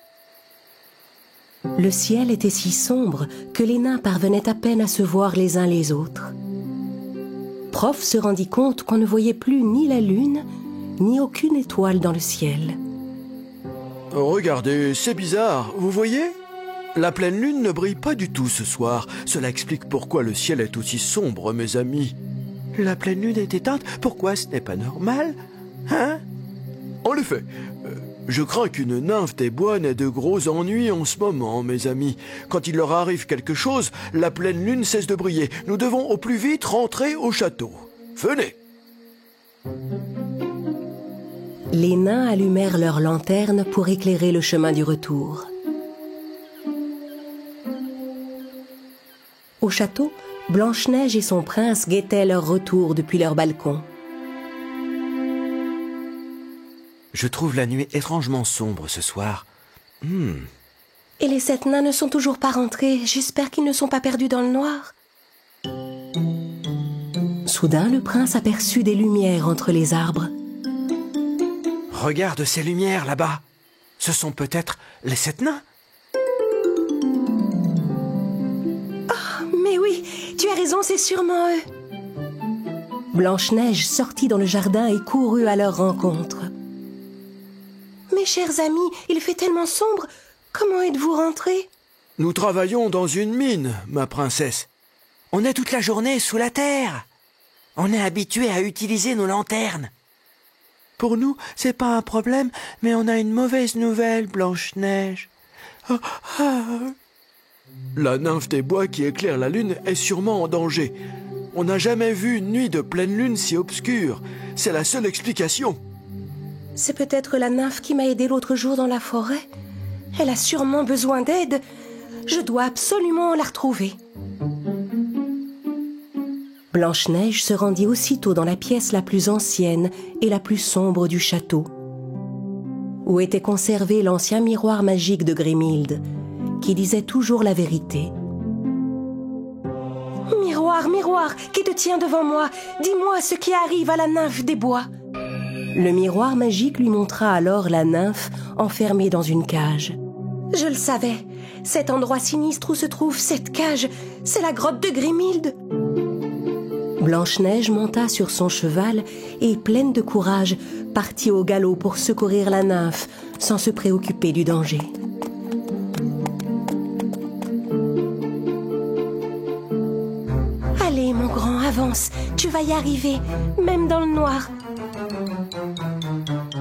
Le ciel était si sombre que les nains parvenaient à peine à se voir les uns les autres. Prof se rendit compte qu'on ne voyait plus ni la lune, ni aucune étoile dans le ciel. Regardez, c'est bizarre, vous voyez? La pleine lune ne brille pas du tout ce soir. Cela explique pourquoi le ciel est aussi sombre, mes amis. La pleine lune est éteinte, pourquoi ce n'est pas normal? Hein? En effet, je crains qu'une nymphe des bois n'ait de gros ennuis en ce moment, mes amis. Quand il leur arrive quelque chose, la pleine lune cesse de briller. Nous devons au plus vite rentrer au château. Venez! Les nains allumèrent leurs lanternes pour éclairer le chemin du retour. Au château, Blanche-Neige et son prince guettaient leur retour depuis leur balcon. Je trouve la nuit étrangement sombre ce soir. Et les 7 nains ne sont toujours pas rentrés. J'espère qu'ils ne sont pas perdus dans le noir. Soudain, le prince aperçut des lumières entre les arbres. Regarde ces lumières là-bas. Ce sont peut-être les 7 nains. Mais oui, tu as raison, c'est sûrement eux. Blanche-Neige sortit dans le jardin et courut à leur rencontre. Mes chers amis, il fait tellement sombre. Comment êtes-vous rentrés? Nous travaillons dans une mine, ma princesse. On est toute la journée sous la terre. On est habitué à utiliser nos lanternes. Pour nous, c'est pas un problème, mais on a une mauvaise nouvelle, Blanche-Neige. La nymphe des bois qui éclaire la lune est sûrement en danger. On n'a jamais vu une nuit de pleine lune si obscure. C'est la seule explication. C'est peut-être la nymphe qui m'a aidée l'autre jour dans la forêt. Elle a sûrement besoin d'aide. Je dois absolument la retrouver. Blanche-Neige se rendit aussitôt dans la pièce la plus ancienne et la plus sombre du château, où était conservé l'ancien miroir magique de Grimhilde, qui disait toujours la vérité. « Miroir, miroir, qui te tient devant moi, dis-moi ce qui arrive à la nymphe des bois. » Le miroir magique lui montra alors la nymphe enfermée dans une cage. « Je le savais, cet endroit sinistre où se trouve cette cage, c'est la grotte de Grimhilde. » Blanche-Neige monta sur son cheval et, pleine de courage, partit au galop pour secourir la nymphe sans se préoccuper du danger. Allez, mon grand, avance, tu vas y arriver, même dans le noir.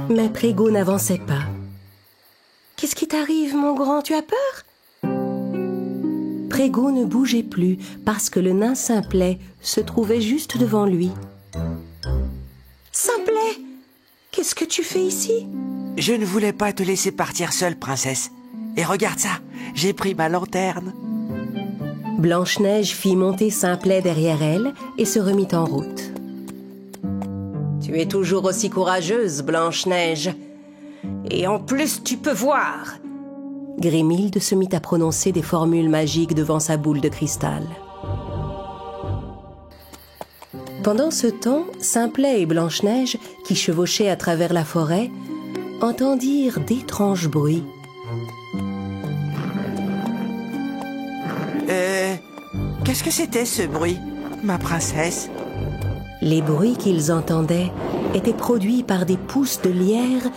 Mais Prégo n'avançait pas. t'arrive, mon grand? Tu as peur? Prégo ne bougeait plus parce que le nain Simplet se trouvait juste devant lui. Simplet, qu'est-ce que tu fais ici? Je ne voulais pas te laisser partir seule, princesse. Et regarde ça, j'ai pris ma lanterne. Blanche-Neige fit monter Simplet derrière elle et se remit en route. Tu es toujours aussi courageuse, Blanche-Neige. Et en plus, tu peux voir. Grimhilde se mit à prononcer des formules magiques devant sa boule de cristal. Pendant ce temps, Simplet et Blanche-Neige, qui chevauchaient à travers la forêt, entendirent d'étranges bruits. Qu'est-ce que c'était ce bruit, ma princesse? Les bruits qu'ils entendaient étaient produits par des pousses de lierre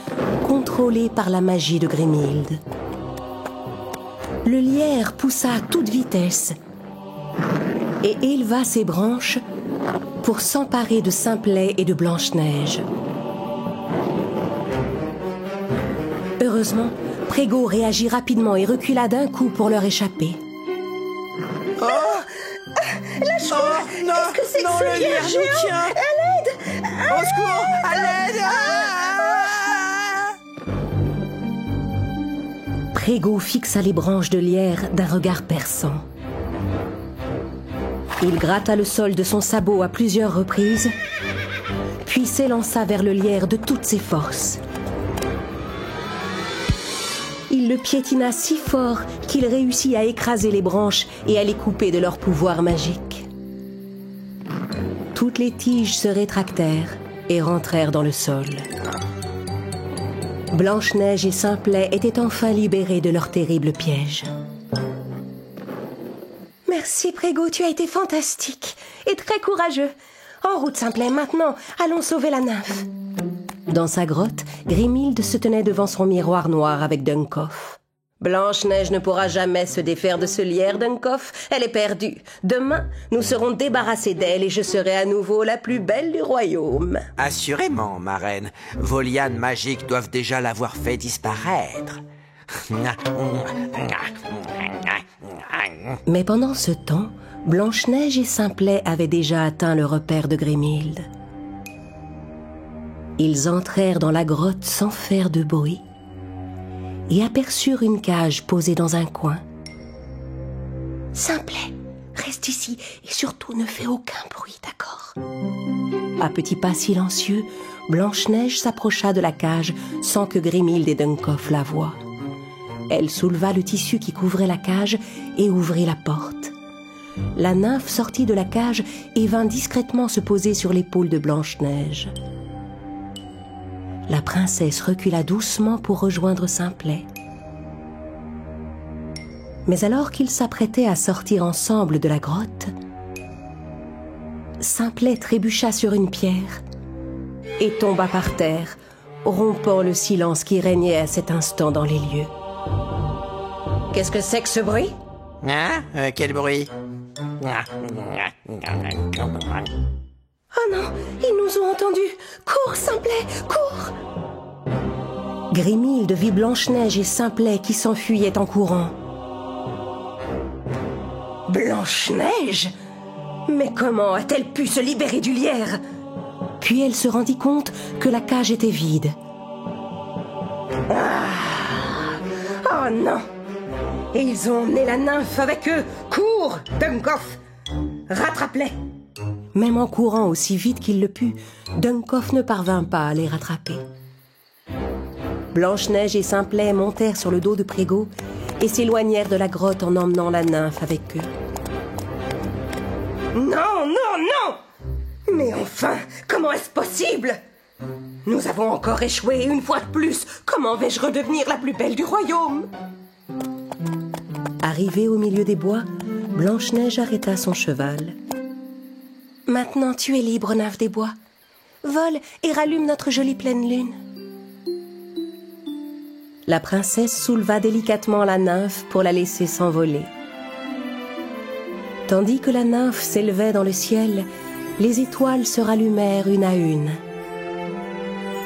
contrôlées par la magie de Grimhilde. Le lierre poussa à toute vitesse et éleva ses branches pour s'emparer de Simplet et de Blanche-Neige. Heureusement, Prégo réagit rapidement et recula d'un coup pour leur échapper. Lâche-moi! Non, Qu'est-ce que c'est que non, ce le lierre lierre nous géant? tient. À l'aide! Au secours, à l'aide! Prégo fixa les branches de lierre d'un regard perçant. Il gratta le sol de son sabot à plusieurs reprises, puis s'élança vers le lierre de toutes ses forces. Il le piétina si fort qu'il réussit à écraser les branches et à les couper de leur pouvoir magique. Toutes les tiges se rétractèrent et rentrèrent dans le sol. Blanche-Neige et Simplet étaient enfin libérés de leur terrible piège. Merci, Prégo, tu as été fantastique et très courageux. En route, Simplet, maintenant, allons sauver la nymphe. Dans sa grotte, Grimhilde se tenait devant son miroir noir avec Dunkoff. Blanche-Neige ne pourra jamais se défaire de ce lierre, Dunkoff. Elle est perdue. Demain, nous serons débarrassés d'elle et je serai à nouveau la plus belle du royaume. Assurément, ma reine. Vos lianes magiques doivent déjà l'avoir fait disparaître. Mais pendant ce temps, Blanche-Neige et Simplet avaient déjà atteint le repère de Grimhilde. Ils entrèrent dans la grotte sans faire de bruit et aperçurent une cage posée dans un coin. Simplet, reste ici et surtout ne fais aucun bruit, d'accord? À petits pas silencieux, Blanche-Neige s'approcha de la cage sans que Grimhilde et Dunkoff la voient. Elle souleva le tissu qui couvrait la cage et ouvrit la porte. La nymphe sortit de la cage et vint discrètement se poser sur l'épaule de Blanche-Neige. La princesse recula doucement pour rejoindre Simplet. Mais alors qu'ils s'apprêtaient à sortir ensemble de la grotte, Simplet trébucha sur une pierre et tomba par terre, rompant le silence qui régnait à cet instant dans les lieux. Qu'est-ce que c'est que ce bruit? Hein? Quel bruit? Oh non, ils nous ont entendus. Cours, Simplet, cours! Grimhilde vit Blanche-Neige et Simplet qui s'enfuyaient en courant. Blanche-Neige? Mais comment a-t-elle pu se libérer du lierre? Puis elle se rendit compte que la cage était vide. Oh non! Et ils ont emmené la nymphe avec eux. Cours, Dunkoff! Rattrape-les! Même en courant aussi vite qu'il le put, Dunkoff ne parvint pas à les rattraper. Blanche-Neige et Simplet montèrent sur le dos de Prégo et s'éloignèrent de la grotte en emmenant la nymphe avec eux. Non, non, non! Mais enfin, comment est-ce possible? Nous avons encore échoué une fois de plus. Comment vais-je redevenir la plus belle du royaume? Arrivée au milieu des bois, Blanche-Neige arrêta son cheval. Maintenant, tu es libre, nymphe des bois. Vole et rallume notre jolie pleine lune. La princesse souleva délicatement la nymphe pour la laisser s'envoler. Tandis que la nymphe s'élevait dans le ciel, les étoiles se rallumèrent une à une.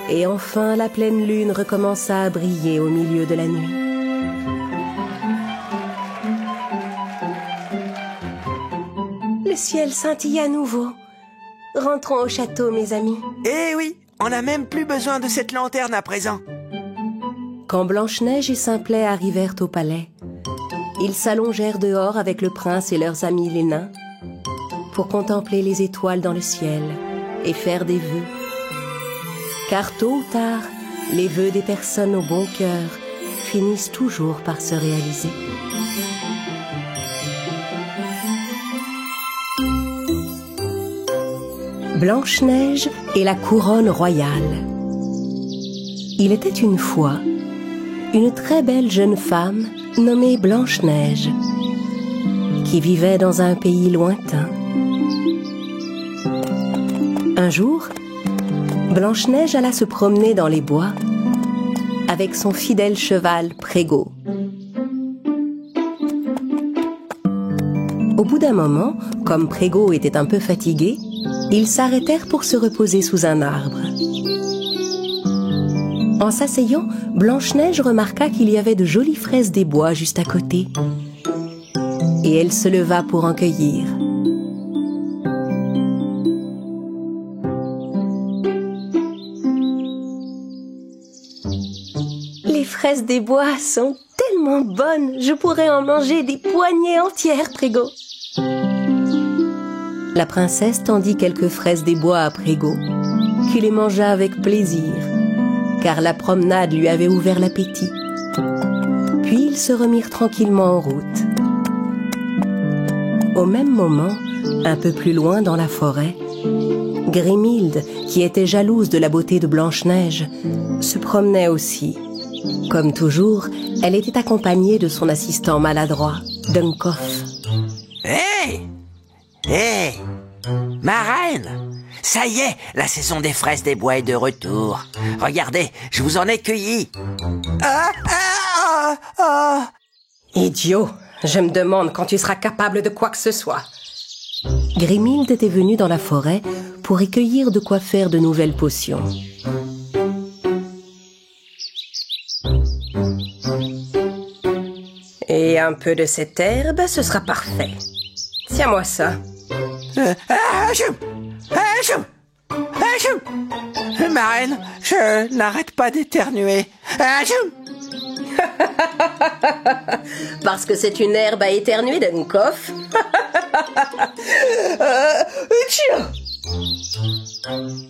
Et enfin, la pleine lune recommença à briller au milieu de la nuit. Le ciel scintille à nouveau. Rentrons au château, mes amis. Eh oui, on n'a même plus besoin de cette lanterne à présent. Quand Blanche-Neige et Simplet arrivèrent au palais, ils s'allongèrent dehors avec le prince et leurs amis les nains pour contempler les étoiles dans le ciel et faire des vœux. Car tôt ou tard, les vœux des personnes au bon cœur finissent toujours par se réaliser. Blanche-Neige et la couronne royale. Il était une fois une très belle jeune femme nommée Blanche-Neige qui vivait dans un pays lointain. Un jour, Blanche-Neige alla se promener dans les bois avec son fidèle cheval Prégo. Au bout d'un moment, comme Prégo était un peu fatigué, ils s'arrêtèrent pour se reposer sous un arbre. En s'asseyant, Blanche-Neige remarqua qu'il y avait de jolies fraises des bois juste à côté. Et elle se leva pour en cueillir. Les fraises des bois sont tellement bonnes, je pourrais en manger des poignées entières, Prégo. La princesse tendit quelques fraises des bois à Prégo, qui les mangea avec plaisir, car la promenade lui avait ouvert l'appétit. Puis ils se remirent tranquillement en route. Au même moment, un peu plus loin dans la forêt, Grimhilde, qui était jalouse de la beauté de Blanche-Neige, se promenait aussi. Comme toujours, elle était accompagnée de son assistant maladroit, Dunkoff. Hé! Hé! Ma reine! Ça y est, la saison des fraises des bois est de retour. Regardez, je vous en ai cueilli. Idiot! Je me demande quand tu seras capable de quoi que ce soit. Grimhilde était venue dans la forêt pour y cueillir de quoi faire de nouvelles potions. Et un peu de cette herbe, ce sera parfait. Tiens-moi ça. Ma reine, je n'arrête pas d'éternuer. Parce que c'est une herbe à éternuer, Dunkoff.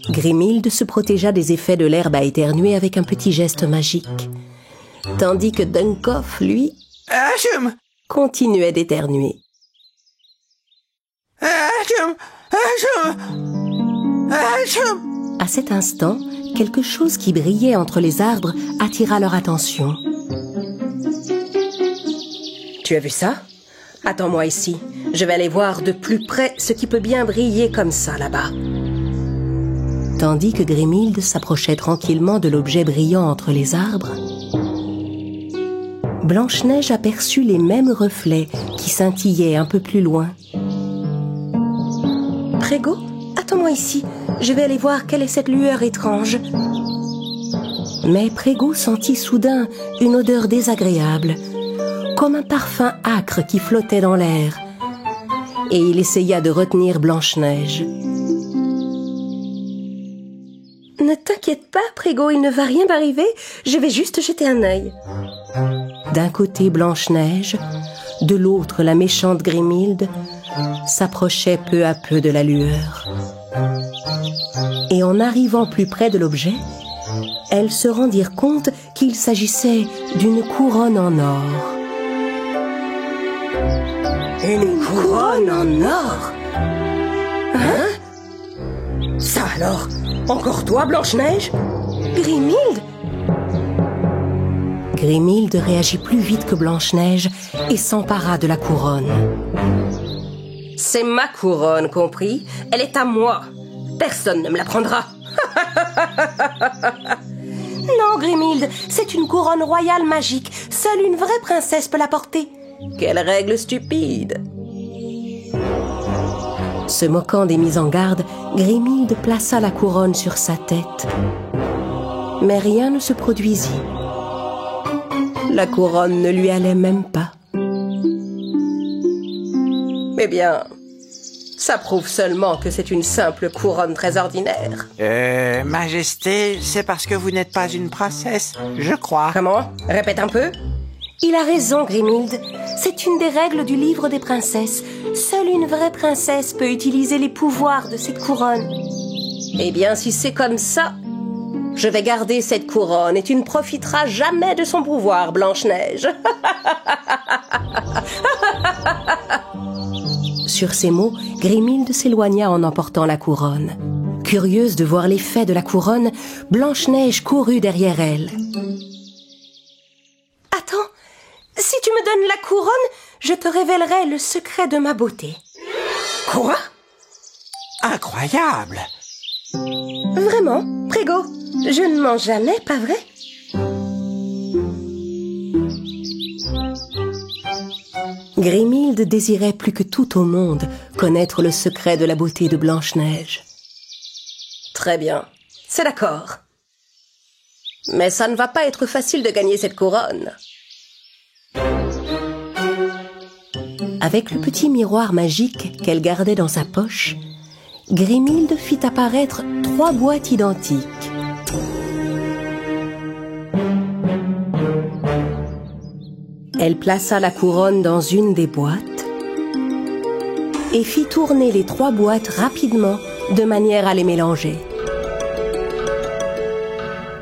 Grimhilde se protégea des effets de l'herbe à éternuer avec un petit geste magique, tandis que Dunkoff, lui, continuait d'éternuer. À cet instant, quelque chose qui brillait entre les arbres attira leur attention. Tu as vu ça? Attends-moi ici. Je vais aller voir de plus près ce qui peut bien briller comme ça là-bas. Tandis que Grimhilde s'approchait tranquillement de l'objet brillant entre les arbres, Blanche-Neige aperçut les mêmes reflets qui scintillaient un peu plus loin. Prégo, attends-moi ici. Je vais aller voir quelle est cette lueur étrange. Mais Prégo sentit soudain une odeur désagréable, comme un parfum âcre qui flottait dans l'air. Et il essaya de retenir Blanche-Neige. Ne t'inquiète pas, Prégo, il ne va rien m'arriver. Je vais juste jeter un œil. D'un côté, Blanche-Neige, de l'autre, la méchante Grimhilde, s'approchaient peu à peu de la lueur. Et en arrivant plus près de l'objet, elles se rendirent compte qu'il s'agissait d'une couronne en or. Une couronne en or? Hein? Ça alors? Encore toi, Blanche-Neige? Grimhilde? Grimhilde réagit plus vite que Blanche-Neige et s'empara de la couronne. C'est ma couronne, compris? Elle est à moi. Personne ne me la prendra. Non, Grimhilde, c'est une couronne royale magique. Seule une vraie princesse peut la porter. Quelle règle stupide! Se moquant des mises en garde, Grimhilde plaça la couronne sur sa tête. Mais rien ne se produisit. La couronne ne lui allait même pas. Eh bien, Ça prouve seulement que c'est une simple couronne très ordinaire. Majesté, c'est parce que vous n'êtes pas une princesse, je crois. Comment? Répète un peu. Il a raison, Grimhilde. C'est une des règles du livre des princesses. Seule une vraie princesse peut utiliser les pouvoirs de cette couronne. Eh bien, si c'est comme ça, je vais garder cette couronne et tu ne profiteras jamais de son pouvoir, Blanche-Neige. Sur ces mots, Grimhilde s'éloigna en emportant la couronne. Curieuse de voir l'effet de la couronne, Blanche-Neige courut derrière elle. Attends, si tu me donnes la couronne, je te révélerai le secret de ma beauté. Quoi? Incroyable! Vraiment, Prégo, je ne mens jamais, pas vrai? Grimhilde désirait plus que tout au monde connaître le secret de la beauté de Blanche-Neige. Très bien, c'est d'accord. Mais ça ne va pas être facile de gagner cette couronne. Avec le petit miroir magique qu'elle gardait dans sa poche, Grimhilde fit apparaître 3 boîtes identiques. Elle plaça la couronne dans une des boîtes et fit tourner les 3 boîtes rapidement de manière à les mélanger.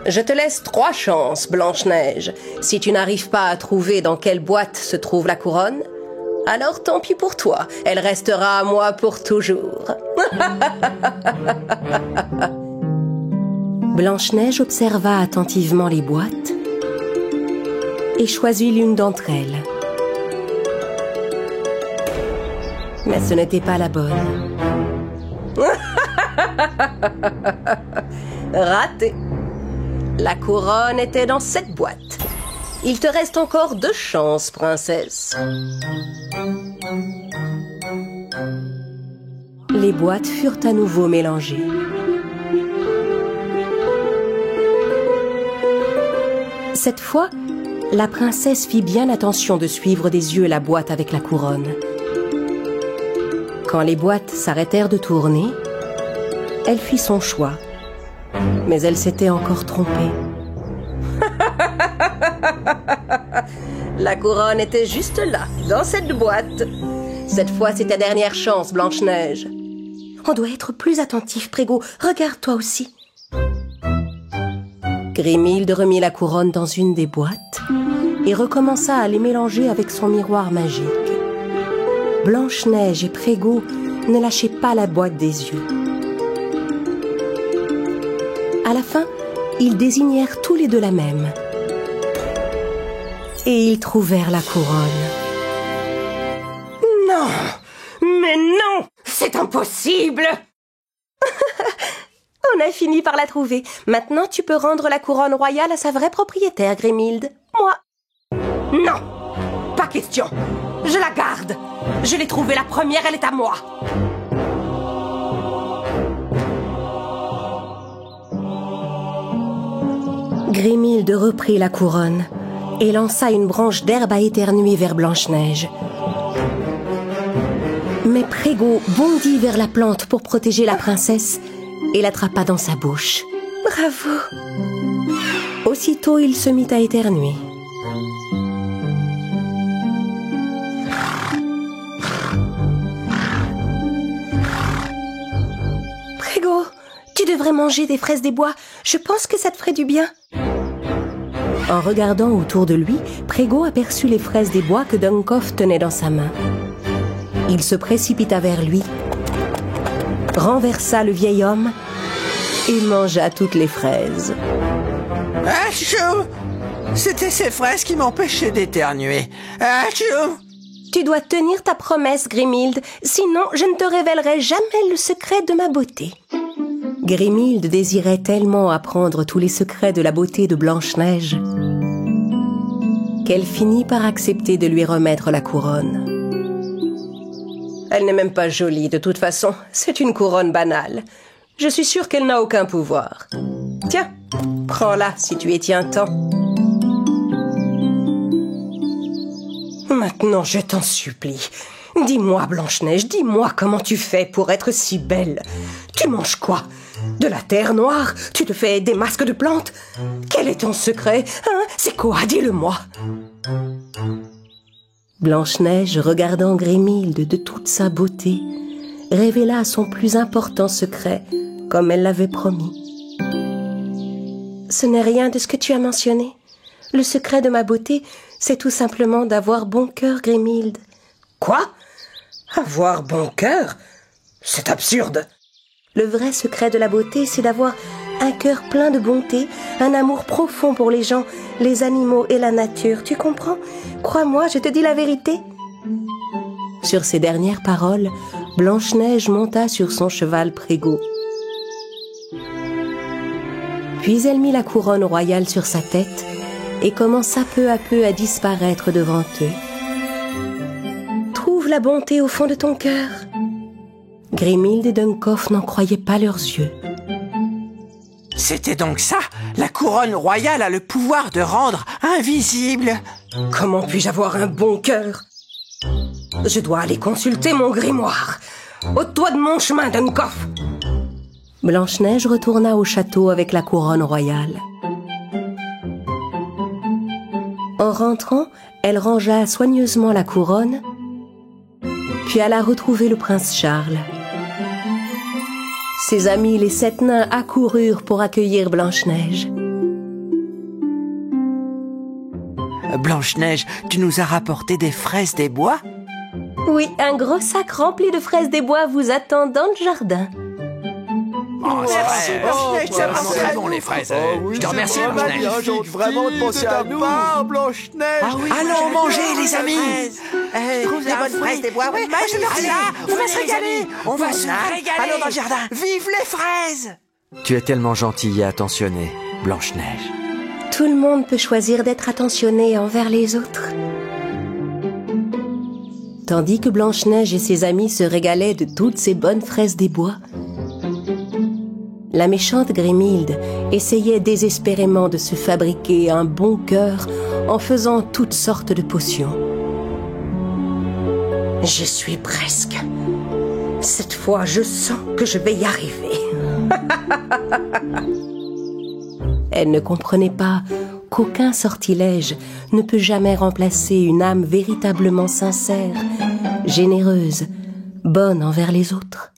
Je te laisse 3 chances, Blanche-Neige. Si tu n'arrives pas à trouver dans quelle boîte se trouve la couronne, alors tant pis pour toi, elle restera à moi pour toujours. Blanche-Neige observa attentivement les boîtes et choisit l'une d'entre elles. Mais ce n'était pas la bonne. Raté. La couronne était dans cette boîte. Il te reste encore 2 chances, princesse. Les boîtes furent à nouveau mélangées. Cette fois, la princesse fit bien attention de suivre des yeux la boîte avec la couronne. Quand les boîtes s'arrêtèrent de tourner, elle fit son choix. Mais elle s'était encore trompée. La couronne était juste là, dans cette boîte. Cette fois, c'est ta dernière chance, Blanche-Neige. On doit être plus attentif, Prégo. Regarde toi aussi. Grimhilde remit la couronne dans une des boîtes et recommença à les mélanger avec son miroir magique. Blanche-Neige et Prégo ne lâchaient pas la boîte des yeux. À la fin, ils désignèrent tous les 2 la même. Et ils trouvèrent la couronne. Non! Mais non! C'est impossible! On a fini par la trouver. Maintenant, tu peux rendre la couronne royale à sa vraie propriétaire, Grimhilde. Moi. Non! Pas question! Je la garde! Je l'ai trouvée la première, elle est à moi! Grimhilde reprit la couronne et lança une branche d'herbe à éternuer vers Blanche-Neige. Mais Prégo bondit vers la plante pour protéger la princesse et l'attrapa dans sa bouche. Bravo! Aussitôt, il se mit à éternuer. Prégo, tu devrais manger des fraises des bois. Je pense que ça te ferait du bien. En regardant autour de lui, Prégo aperçut les fraises des bois que Dunkov tenait dans sa main. Il se précipita vers lui, renversa le vieil homme et mangea toutes les fraises. Achou! C'était ces fraises qui m'empêchaient d'éternuer. Achou! Tu dois tenir ta promesse, Grimhilde, sinon je ne te révélerai jamais le secret de ma beauté. Grimhilde désirait tellement apprendre tous les secrets de la beauté de Blanche-Neige qu'elle finit par accepter de lui remettre la couronne. Elle n'est même pas jolie, de toute façon. C'est une couronne banale. Je suis sûre qu'elle n'a aucun pouvoir. Tiens, prends-la si tu y tiens tant. Maintenant, je t'en supplie, Dis-moi, Blanche-Neige, dis-moi comment tu fais pour être si belle. Tu manges quoi? De la terre noire? Tu te fais des masques de plantes? Quel est ton secret? Hein? C'est quoi? Dis-le-moi. Blanche-Neige, regardant Grimhilde de toute sa beauté, révéla son plus important secret, comme elle l'avait promis. Ce n'est rien de ce que tu as mentionné. Le secret de ma beauté, c'est tout simplement d'avoir bon cœur, Grimhilde. Quoi? Avoir bon cœur? C'est absurde. Le vrai secret de la beauté, c'est d'avoir un cœur plein de bonté, un amour profond pour les gens, les animaux et la nature. Tu comprends? Crois-moi, je te dis la vérité. Sur ces dernières paroles, Blanche-Neige monta sur son cheval Prégo. Puis elle mit la couronne royale sur sa tête et commença peu à peu à disparaître devant eux. Trouve la bonté au fond de ton cœur. Grimhilde et Duncoff n'en croyaient pas leurs yeux. C'était donc ça? La couronne royale a le pouvoir de rendre invisible. Comment puis-je avoir un bon cœur? Je dois aller consulter mon grimoire. Ôte-toi de mon chemin, Duncoff. Blanche-Neige retourna au château avec la couronne royale. En rentrant, elle rangea soigneusement la couronne, puis alla retrouver le prince Charles. Ses amis, les 7 nains, accoururent pour accueillir Blanche-Neige. Blanche-Neige, tu nous as rapporté des fraises des bois? Oui, un gros sac rempli de fraises des bois vous attend dans le jardin. Oh, c'est vrai. Blanche-Neige, C'est vraiment très bon, les fraises. Je te remercie, Blanche-Neige. Magnifique, vraiment de penser à nous. Blanche-Neige. Allons manger, les amis. Trouve les bonnes fraises des bois. Ouais, je leur dis. On va se régaler. On va se régaler. Allons dans le jardin. Vive les fraises. Tu es tellement gentille et attentionnée, Blanche-Neige. Tout le monde peut choisir d'être attentionné envers les autres. Tandis que Blanche-Neige et ses amis se régalaient de toutes ces bonnes fraises des bois, la méchante Grimhilde essayait désespérément de se fabriquer un bon cœur en faisant toutes sortes de potions. J'y suis presque. Cette fois, je sens que je vais y arriver. Elle ne comprenait pas qu'aucun sortilège ne peut jamais remplacer une âme véritablement sincère, généreuse, bonne envers les autres.